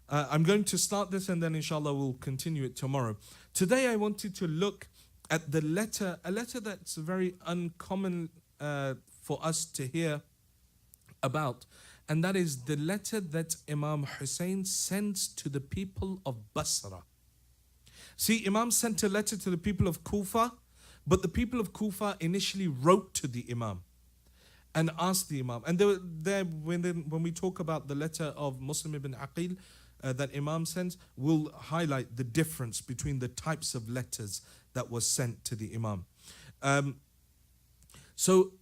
I'm going to start this and then inshallah we'll continue it tomorrow. Today I wanted to look at the letter, a letter that's very uncommon for us to hear about, and that is the letter that Imam Hussein sends to the people of Basra. See, Imam sent a letter to the people of Kufa, but the people of Kufa initially wrote to the Imam and asked the Imam. And when we talk about the letter of Muslim ibn Aqil that Imam sends, we'll highlight the difference between the types of letters that was sent to the Imam.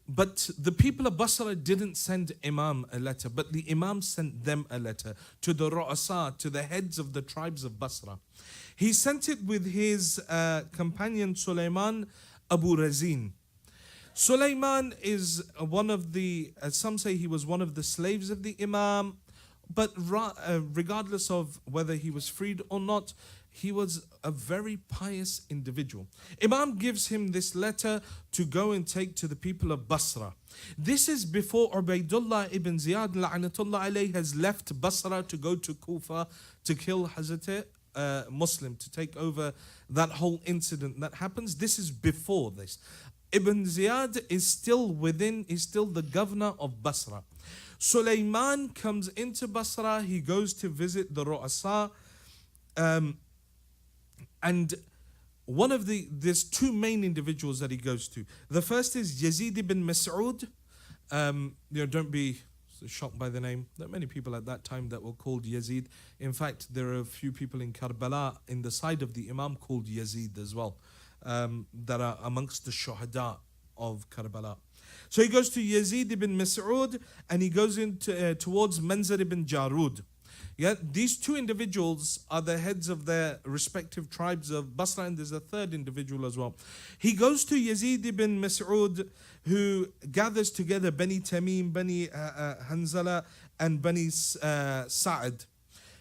But the people of Basra didn't send Imam a letter, but the Imam sent them a letter to the Ru'asa, to the heads of the tribes of Basra. He sent it with his companion Sulaiman Abu Razin. Sulaiman is one of the, some say he was one of the slaves of the Imam, but regardless of whether he was freed or not, he was a very pious individual. Imam gives him this letter to go and take to the people of Basra. This is before Ubaydullah ibn Ziyad la'natullah alayhi has left Basra to go to Kufa to kill Hazrat Muslim, to take over that whole incident that happens. This is before this. Ibn Ziyad is still the governor of Basra. Sulaiman comes into Basra, he goes to visit the Ru'asa, and there's two main individuals that he goes to. The first is Yazid ibn Mas'ud. Don't be shocked by the name. There are many people at that time that were called Yazid. In fact, there are a few people in Karbala in the side of the Imam called Yazid as well, that are amongst the shuhada of Karbala. So he goes to Yazid ibn Mas'ud and he goes towards Manzar ibn Jarud. Yeah, these two individuals are the heads of their respective tribes of Basra, and there's a third individual as well. He goes to Yazid ibn Mas'ud, who gathers together Bani Tamim, Bani Hanzala, and Bani Sa'ad.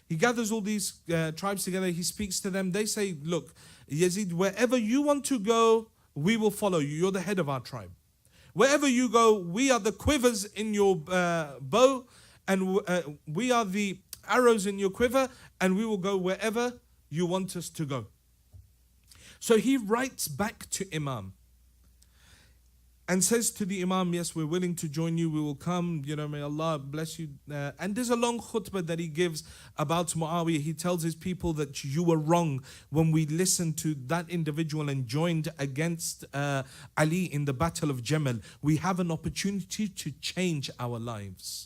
He gathers all these tribes together, he speaks to them. They say, look, Yazid, wherever you want to go, we will follow you. You're the head of our tribe. Wherever you go, we are the quivers in your bow, and we are the arrows in your quiver, and we will go wherever you want us to go. So he writes back to Imam and says to the Imam, yes, we're willing to join you, we will come, may Allah bless you. And there's a long khutbah that he gives about Muawiyah. He tells his people that you were wrong when we listened to that individual and joined against Ali in the Battle of Jamal. We have an opportunity to change our lives.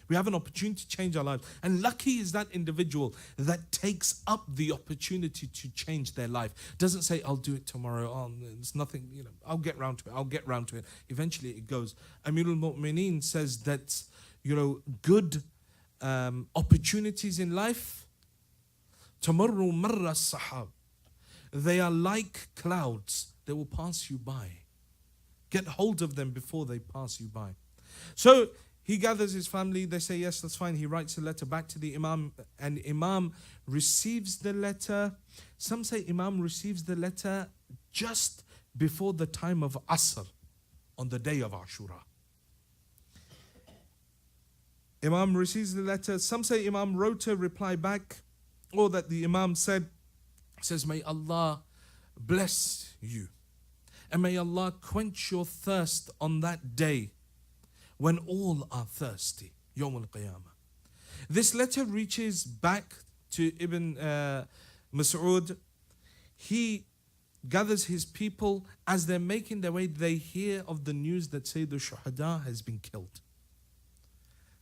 We have an opportunity to change our lives. And lucky is that individual that takes up the opportunity to change their life. Doesn't say, I'll do it tomorrow. Oh, it's nothing, I'll get round to it. Eventually it goes. Amirul Mu'mineen says that, good opportunities in life, tamarru marra sahab. They are like clouds. They will pass you by. Get hold of them before they pass you by. So, he gathers his family, they say, yes, that's fine. He writes a letter back to the Imam, and Imam receives the letter. Some say Imam receives the letter just before the time of Asr, on the day of Ashura. Imam receives the letter. Some say Imam wrote a reply back, or that the Imam says, may Allah bless you, and may Allah quench your thirst on that day, when all are thirsty, Yawm al-Qiyamah. This letter reaches back to Ibn Mas'ud. He gathers his people. As they're making their way, they hear of the news that Sayyid al-Shuhada has been killed.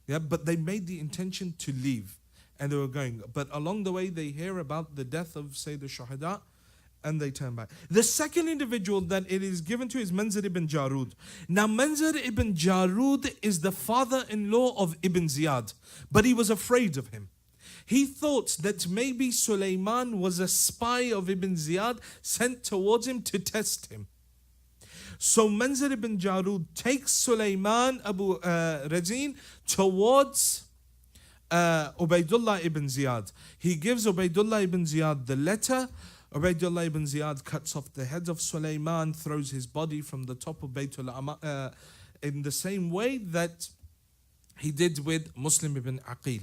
Yeah, but they made the intention to leave, and they were going. But along the way, they hear about the death of Sayyid al-Shuhada, and they turn back. The second individual that it is given to is Manzar ibn Jarud. Now Manzar ibn Jarud is the father-in-law of Ibn Ziyad, but he was afraid of him. He thought that maybe Sulaiman was a spy of Ibn Ziyad sent towards him to test him. So Manzar ibn Jarud takes Sulaiman Abu Razin towards Ubaydullah ibn Ziyad. He gives Ubaydullah ibn Ziyad the letter. Ubaydullah ibn Ziyad cuts off the head of Sulaiman, throws his body from the top of Baytul Amma, in the same way that he did with Muslim ibn Aqil.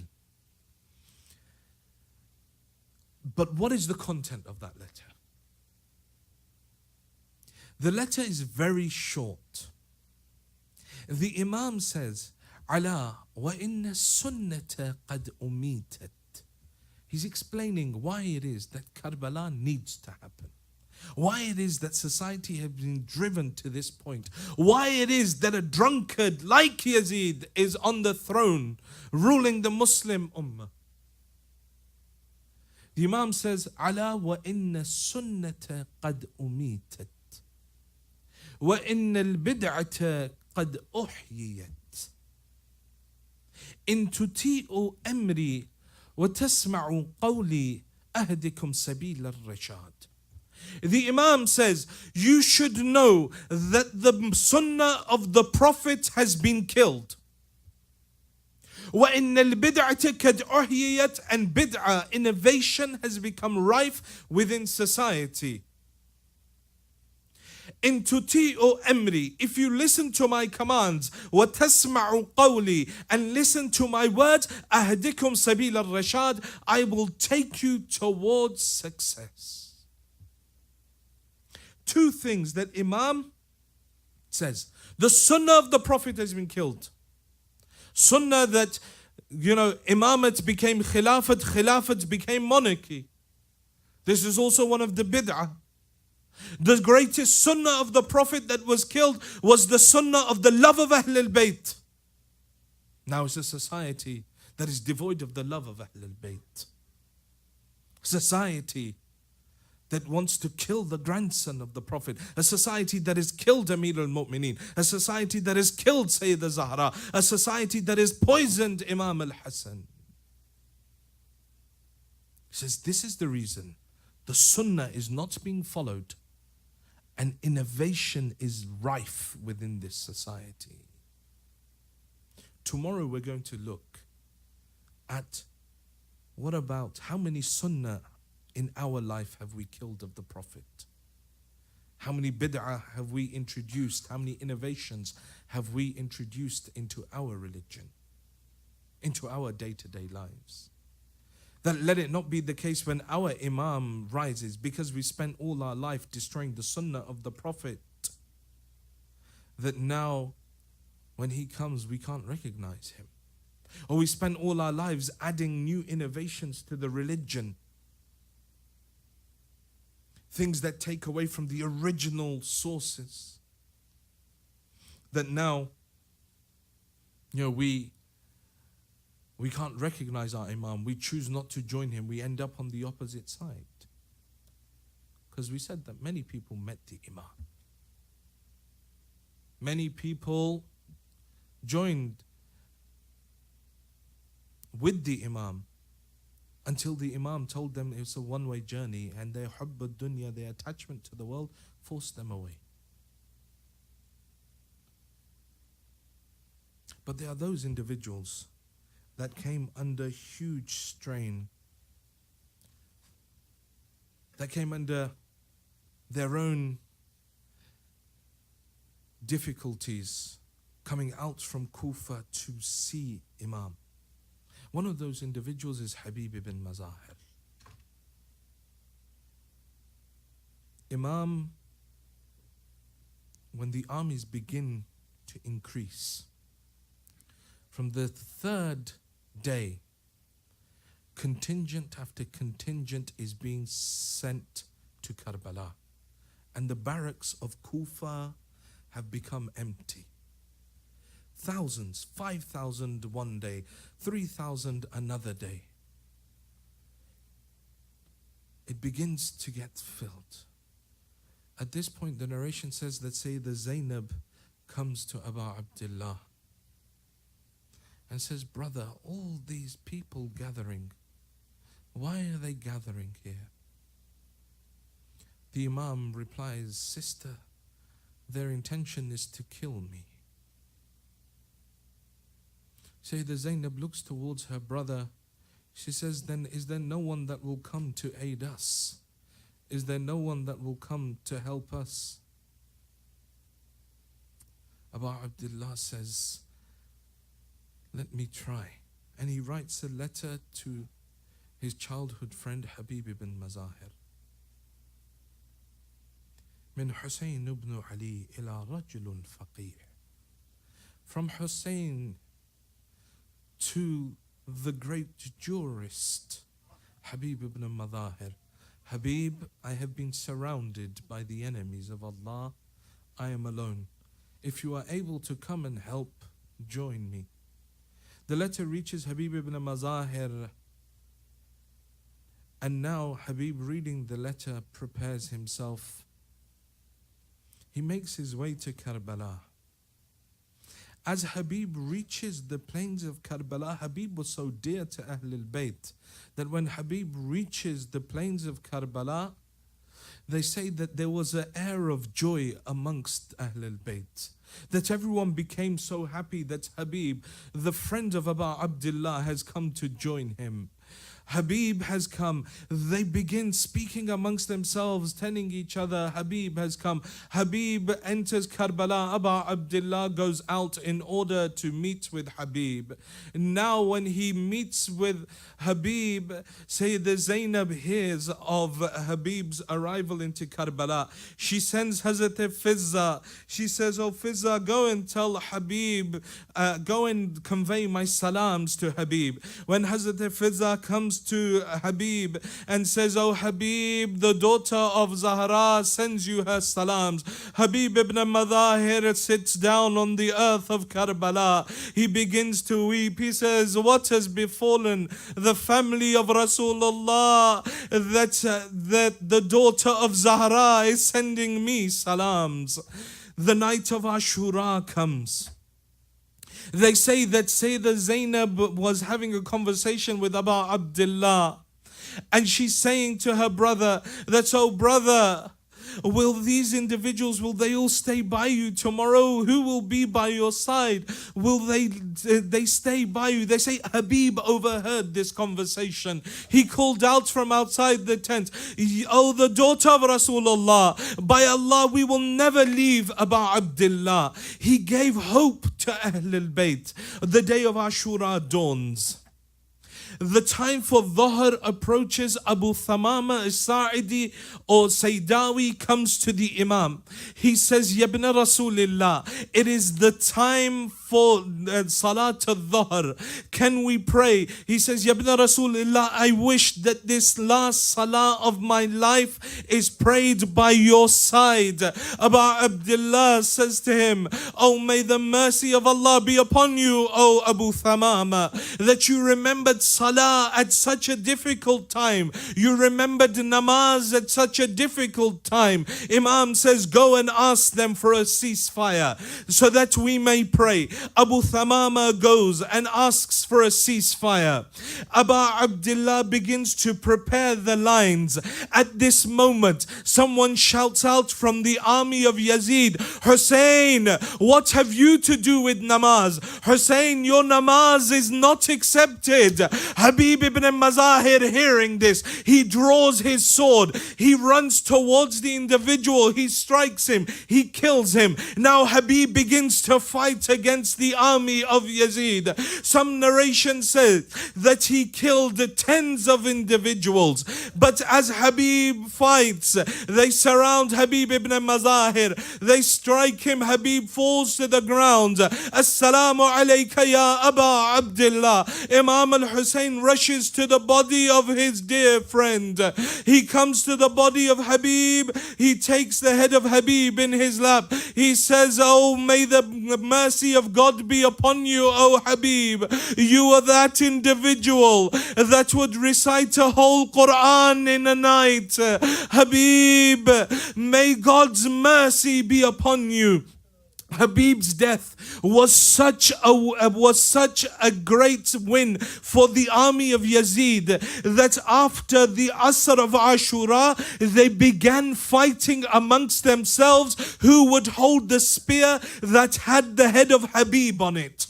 But what is the content of that letter? The letter is very short. The Imam says, "Ala wa inna sunnata qad umitat." He's explaining why it is that Karbala needs to happen. Why it is that society has been driven to this point. Why it is that a drunkard like Yazid is on the throne ruling the Muslim Ummah. The Imam says, "Ala wa inna sunnata qad umitat. Wa inna al-bid'ata qad uhyiyat. In tuti'u amri wa tasma'u qawli ahdikum sabila al-rashad." The Imam says, you should know that the sunnah of the Prophet has been killed. وَإِنَّ الْبِدْعَةَ قَدْ أُحْيِيَتْ, and bid'ah, innovation, has become rife within society. إِن تُطِيعُوا أَمْرِي, if you listen to my commands, وَتَسْمَعُوا قَوْلِي, and listen to my words, أَهْدِكُمْ سَبِيلَ الرَّشَادِ, I will take you towards success. Two things that Imam says. The sunnah of the Prophet has been killed. Sunnah that, imamat became khilafat, khilafat became monarchy. This is also one of the bid'ah. The greatest sunnah of the Prophet that was killed was the sunnah of the love of Ahl al-Bayt. Now it's a society that is devoid of the love of Ahl al-Bayt. Society that wants to kill the grandson of the Prophet. A society that has killed Amir al-Mu'mineen. A society that has killed Sayyidah Zahra. A society that has poisoned Imam al-Hassan. He says this is the reason the sunnah is not being followed and innovation is rife within this society. Tomorrow we're going to look at what about how many sunnah in our life have we killed of the Prophet? How many bid'ah have we introduced? How many innovations have we introduced into our religion, into our day-to-day lives? That let it not be the case when our Imam rises, because we spent all our life destroying the sunnah of the Prophet, that now when he comes we can't recognize him. Or we spend all our lives adding new innovations to the religion, things that take away from the original sources, that now we can't recognize our Imam. We choose not to join him. We end up on the opposite side. Because we said that many people met the Imam. Many people joined with the Imam until the Imam told them it's a one-way journey, and their hubb ad-dunya, their attachment to the world, forced them away. But there are those individuals that came under huge strain, that came under their own difficulties, coming out from Kufa to see Imam. One of those individuals is Habib ibn Mazahir. Imam, when the armies begin to increase, from the third day, contingent after contingent is being sent to Karbala, and the barracks of Kufa have become empty. Thousands, 5,000 one day, 3,000 another day. It begins to get filled. At this point, the narration says that Sayyidah Zainab comes to Abu Abdullah and says, brother, all these people gathering, why are they gathering here? The Imam replies, sister, their intention is to kill me. Sayyidah Zainab looks towards her brother. She says, then is there no one that will come to aid us? Is there no one that will come to help us? Abu Abdullah says, let me try. And he writes a letter to his childhood friend Habib ibn Mazahir. من حسين بن علي إلى رجل فقيه. From Hussein to the great jurist Habib ibn Madahir. Habib, I have been surrounded by the enemies of Allah. I am alone. If you are able to come and help, join me. The letter reaches Habib ibn Mazahir, and now Habib, reading the letter, prepares himself. He makes his way to Karbala. As Habib reaches the plains of Karbala, Habib was so dear to Ahlul Bayt that when Habib reaches the plains of Karbala, they say that there was an air of joy amongst Ahlul Bayt, that everyone became so happy that Habib, the friend of Abu Abdullah, has come to join him. Habib has come. They begin speaking amongst themselves, telling each other, Habib has come. Habib enters Karbala. Abu Abdullah goes out in order to meet with Habib. Now when he meets with Habib, Sayyidah Zainab hears of Habib's arrival into Karbala. She sends Hazrat Fizza. She says, oh Fizza, go and tell Habib, go and convey my salams to Habib. When Hazrat Fizza comes to Habib and says, oh Habib, the daughter of Zahra sends you her salams. Habib ibn Madahir sits down on the earth of Karbala. He begins to weep. He says, what has befallen the family of Rasulullah that the daughter of Zahra is sending me salams? The night of Ashura comes. They say that Sayyidah Zainab was having a conversation with Abu Abdullah, and she's saying to her brother that, oh brother, will these individuals, will they all stay by you tomorrow? Who will be by your side? Will they stay by you? They say Habib overheard this conversation. He called out from outside the tent, oh the daughter of Rasulullah, by Allah we will never leave Abu Abdullah. He gave hope to Ahlul Bayt. The day of Ashura dawns. The time for Dhuhr approaches. Abu Thamama al-Sa'idi or Saydawi comes to the Imam. He says, Ya ibn Rasulillah, it is the time for Salat al-Dhuhr. Can we pray? He says, Ya ibn Rasulillah, I wish that this last Salah of my life is prayed by your side. Abu Abdullah says to him, oh, may the mercy of Allah be upon you, O Abu Thamama, that you remembered Salah at such a difficult time. You remembered namaz at such a difficult time. Imam says, go and ask them for a ceasefire so that we may pray. Abu Thamama goes and asks for a ceasefire. Abu Abdullah begins to prepare the lines. At this moment, someone shouts out from the army of Yazid, Hussein, what have you to do with namaz? Hussein, your namaz is not accepted. Habib ibn Mazahir, hearing this, he draws his sword. He runs towards the individual. He strikes him. He kills him. Now Habib begins to fight against the army of Yazid. Some narration says that he killed tens of individuals. But as Habib fights, they surround Habib ibn Mazahir. They strike him. Habib falls to the ground. Assalamu alayka ya Aba Abdullah. Imam al-Hussein rushes to the body of his dear friend. He comes to the body of Habib. He takes the head of Habib in his lap. He says, oh, may the mercy of God be upon you, oh Habib. You are that individual that would recite a whole Quran in a night. Habib, may God's mercy be upon you. Habib's death was such a great win for the army of Yazid that after the Asr of Ashura, they began fighting amongst themselves who would hold the spear that had the head of Habib on it.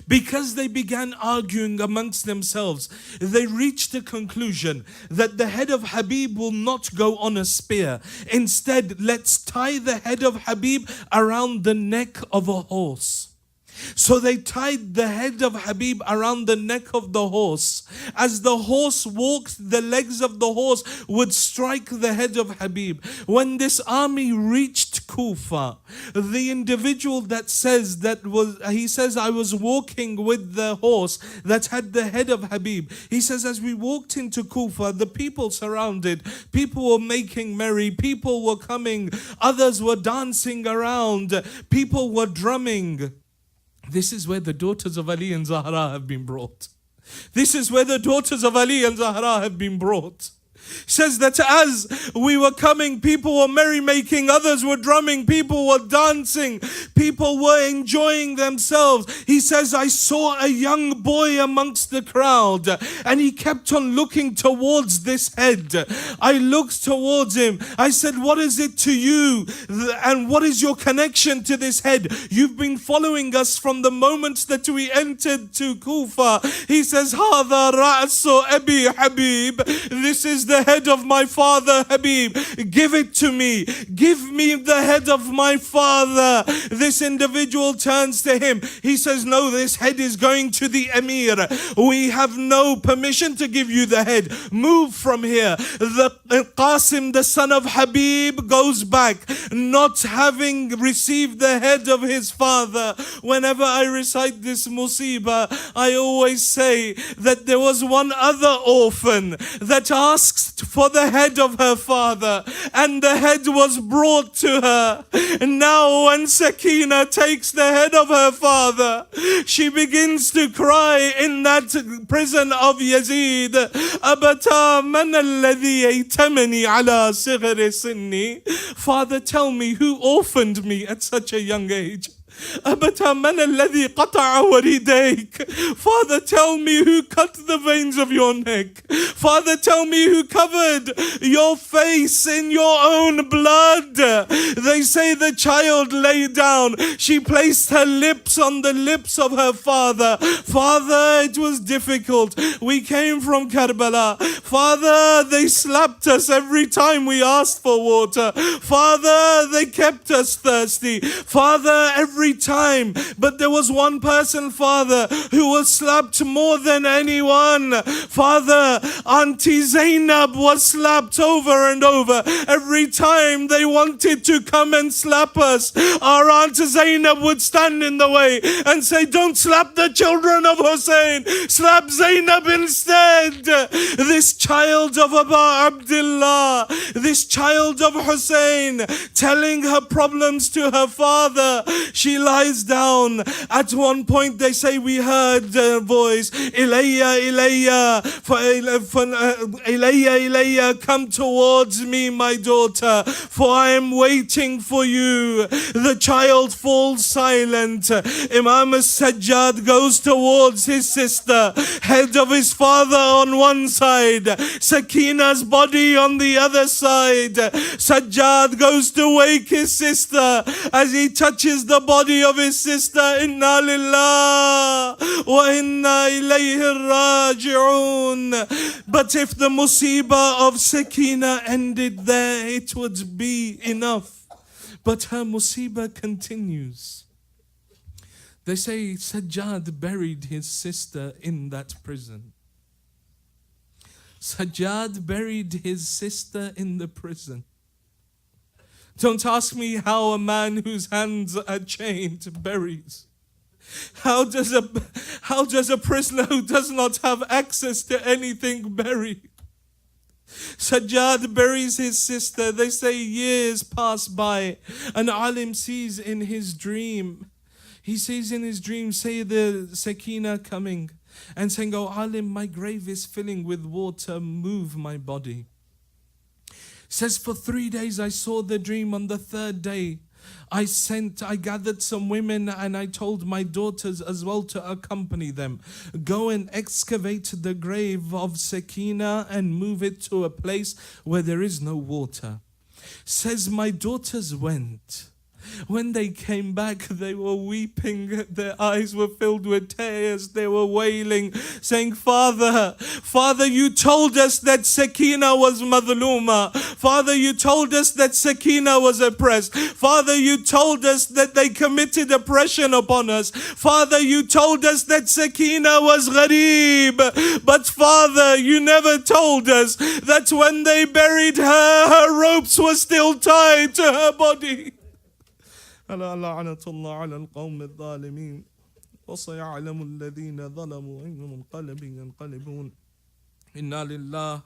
Because they began arguing amongst themselves, they reached the conclusion that the head of Habib will not go on a spear. Instead, let's tie the head of Habib around the neck of a horse. So they tied the head of Habib around the neck of the horse. As the horse walked, the legs of the horse would strike the head of Habib. When this army reached Kufa, the individual that says he says, I was walking with the horse that had the head of Habib. He says, as we walked into Kufa, the people surrounded, people were making merry, people were coming, others were dancing around, people were drumming. This is where the daughters of Ali and Zahra have been brought. This is where the daughters of Ali and Zahra have been brought. Says that as we were coming, people were merrymaking, others were drumming, people were dancing, people were enjoying themselves. He says, I saw a young boy amongst the crowd, and he kept on looking towards this head. I looked towards him. I said, what is it to you? And what is your connection to this head? You've been following us from the moment that we entered to Kufa. He says, هذا رأس أبي حبيب. This is the head of my father Habib. Give it to me. Give me the head of my father. This individual turns to him. He says, no, this head is going to the Emir. We have no permission to give you the head. Move from here. The Qasim, the son of Habib, goes back, not having received the head of his father. Whenever I recite this musibah, I always say that there was one other orphan that asked for the head of her father, and the head was brought to her. And now when Sakina takes the head of her father, she begins to cry in that prison of Yazid. Abata man alladhi aytamani ala sighri sinni. Father, tell me who orphaned me at such a young age. أبتا من الذي قطع وريديك. Father, tell me who cut the veins of your neck. Father, tell me who covered your face in your own blood. They say the child lay down. She placed her lips on the lips of her father. Father, it was difficult. We came from Karbala. Father, they slapped us every time we asked for water. Father, they kept us thirsty. Father, every time. But there was one person, Father, who was slapped more than anyone. Father, Auntie Zainab was slapped over and over. Every time they wanted to come and slap us, our Aunt Zainab would stand in the way and say, don't slap the children of Hussein, slap Zainab instead. This child of Abu Abdullah, this child of Hussein, telling her problems to her father. She lies down. At one point they say we heard a voice, Ilayya, Ilayya, Ilayya, Ilayya, come towards me, my daughter, for I am waiting for you. The child falls silent. Imam as-Sajjad goes towards his sister, head of his father on one side, Sakina's body on the other side. Sajjad goes to wake his sister. As he touches the body of his sister, Inna lillah wa inna ilayhi raji'un. But if the musibah of Sakina ended there, it would be enough. But her musibah continues. They say Sajjad buried his sister in that prison. Sajjad buried his sister in the prison. Don't ask me how a man whose hands are chained buries. How does a prisoner who does not have access to anything bury? Sajjad buries his sister. They say years pass by. An alim sees in his dream. He sees in his dream, say the Sakina coming and saying, oh alim, my grave is filling with water, move my body. Says for 3 days I saw the dream. On the third day I gathered some women and I told my daughters as well to accompany them. Go and excavate the grave of Sakina and move it to a place where there is no water. Says my daughters went. When they came back, they were weeping. Their eyes were filled with tears. They were wailing, saying, Father, you told us that Sakina was madhluma. Father, you told us that Sakina was oppressed. Father, you told us that they committed oppression upon us. Father, you told us that Sakina was ghareeb. But Father, you never told us that when they buried her, her ropes were still tied to her body. ألا لعنة الله على القوم الظالمين وسيعلم الذين ظلموا أي منقلب ينقلبون إنا لله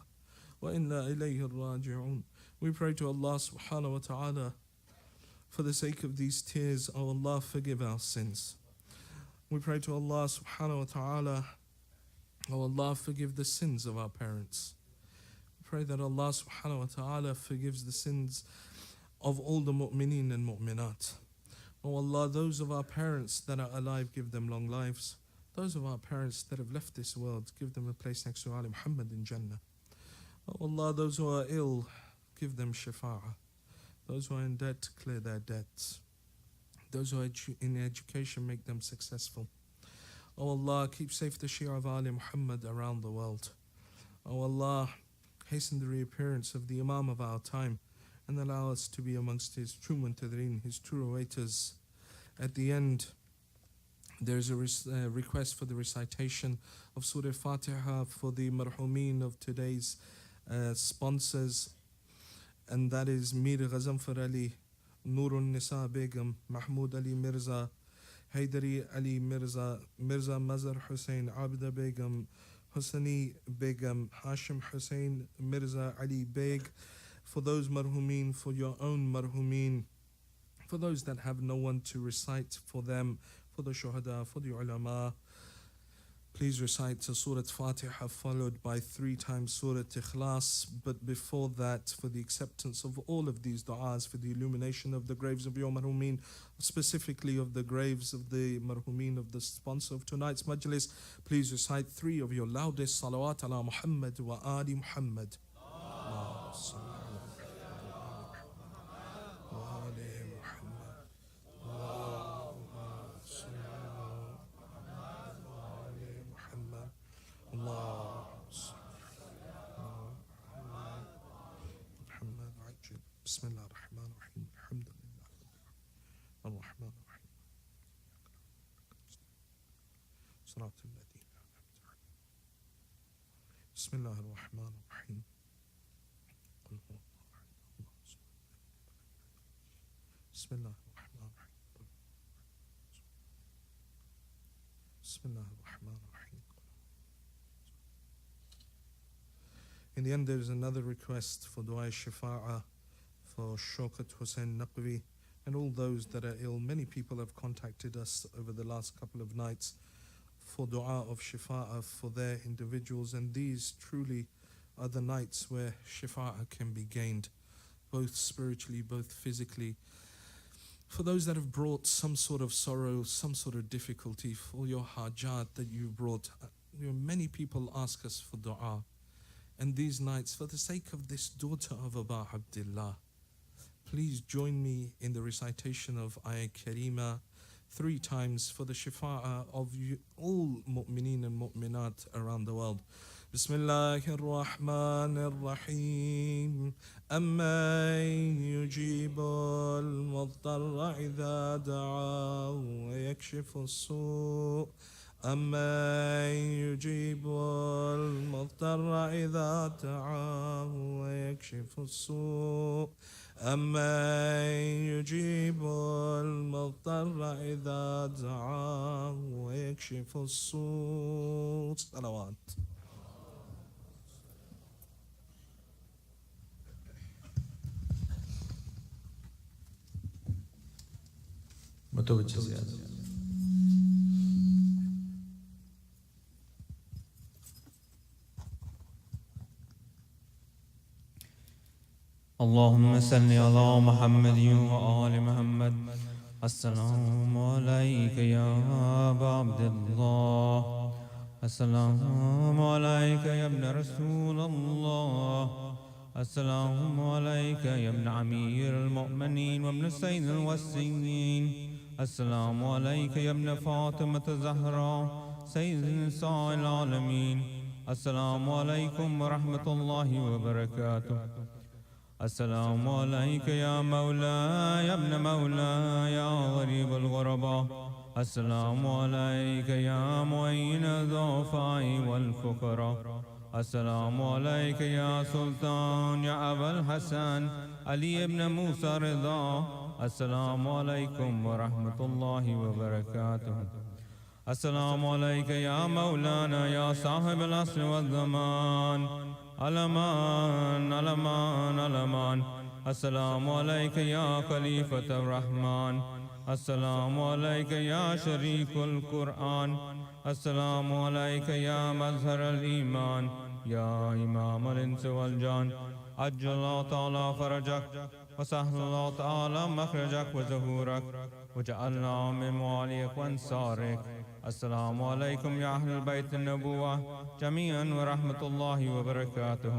وإنا إليه الراجعون. We pray to Allah subhanahu wa ta'ala, for the sake of these tears, O Allah, forgive our sins. We pray to Allah subhanahu wa ta'ala, O Allah, forgive the sins of our parents. We pray that Allah subhanahu wa ta'ala forgives the sins of all the mu'mineen and mu'minat. O Allah, those of our parents that are alive, give them long lives. Those of our parents that have left this world, give them a place next to Ali Muhammad in Jannah. O Allah, those who are ill, give them shafa'ah. Those who are in debt, clear their debts. Those who are in education, make them successful. O Allah, keep safe the Shia of Ali Muhammad around the world. O Allah, hasten the reappearance of the Imam of our time, and allow us to be amongst his true muntadhireen, his true awaiters. At the end, there's a request for the recitation of Surah Fatiha for the marhumeen of today's sponsors, and that is Mir Ghazanfar Ali, Nurun Nisa Begum, Mahmoud Ali Mirza, Haydari Ali Mirza, Mirza Mazhar Hussain, Abda Begum, Husani Begum, Hashim Hussain, Mirza Ali Beg. For those marhumeen, for your own marhumeen, for those that have no one to recite for them, for the shuhada, for the ulama, please recite Surah Fatiha followed by 3 times Surah Ikhlas. But before that, for the acceptance of all of these du'as, for the illumination of the graves of your marhumeen, specifically of the graves of the marhumeen of the sponsor of tonight's majlis, please recite 3 of your loudest salawat ala Muhammad wa ali Muhammad. بسم الله الرحمن الرحيم الحمد لله الرحمن الرحيم صراط الذين أنعمت عليهم بسم الله الرحمن الرحيم قل هو الله أحد الله الصمد بسم الله الرحمن الرحيم بسم الله الرحمن الرحيم. In the end, there is another request for Dua Shafa'ah for Shaukat Hussain Naqvi and all those that are ill. Many people have contacted us over the last couple of nights for dua of shifa'ah for their individuals, and these truly are the nights where shifa'ah can be gained, both spiritually, both physically. For those that have brought some sort of sorrow, some sort of difficulty, for your hajat that you brought, many people ask us for dua. And these nights, for the sake of this daughter of Aba Abdullah, please join me in the recitation of Ayah Karima 3 times for the shifa'ah of all mu'mineen and mu'minat around the world. Bismillahir Rahmanir Rahim. Amman yujibul mudtarra idha da'a wa yakshifu as-su'. أمن يجيب المضطر إذا دعاه ويكشف السوء أمن يجيب المضطر إذا دعاه ويكشف السوء. صلوات. متوجه زيادة. اللهم صل على محمد وآل محمد. السلام عليك يا أبا عبد الله. السلام عليك يا ابن رسول الله. السلام عليك يا ابن أمير المؤمنين وابن السيد الوسيين. السلام عليك يا ابن فاطمة الزهراء سيد نساء العالمين. السلام عليكم ورحمة الله وبركاته. السلام عليك يا مولاي يا ابن مولاي يا غريب الغرباء. السلام عليك يا معين الضعفاء والفقراء. السلام عليك يا سلطان يا أبا الحسن علي بن موسى رضا. السلام عليكم ورحمة الله وبركاته. السلام عليك يا مولانا يا صاحب العصر والزمان. الأمان الأمان الأمان. السلام عليك يا خليفة الرحمن. السلام عليك يا شريك القرآن. السلام عليك يا مظهر الإيمان يا إمام الإنس والجان. عجل الله تعالى فرجك وسهل الله تعالى مخرجك وظهورك وجعلنا من مواليك وانصارك. السلام عليكم يا أهل البيت النبوة جميعا ورحمة الله وبركاته.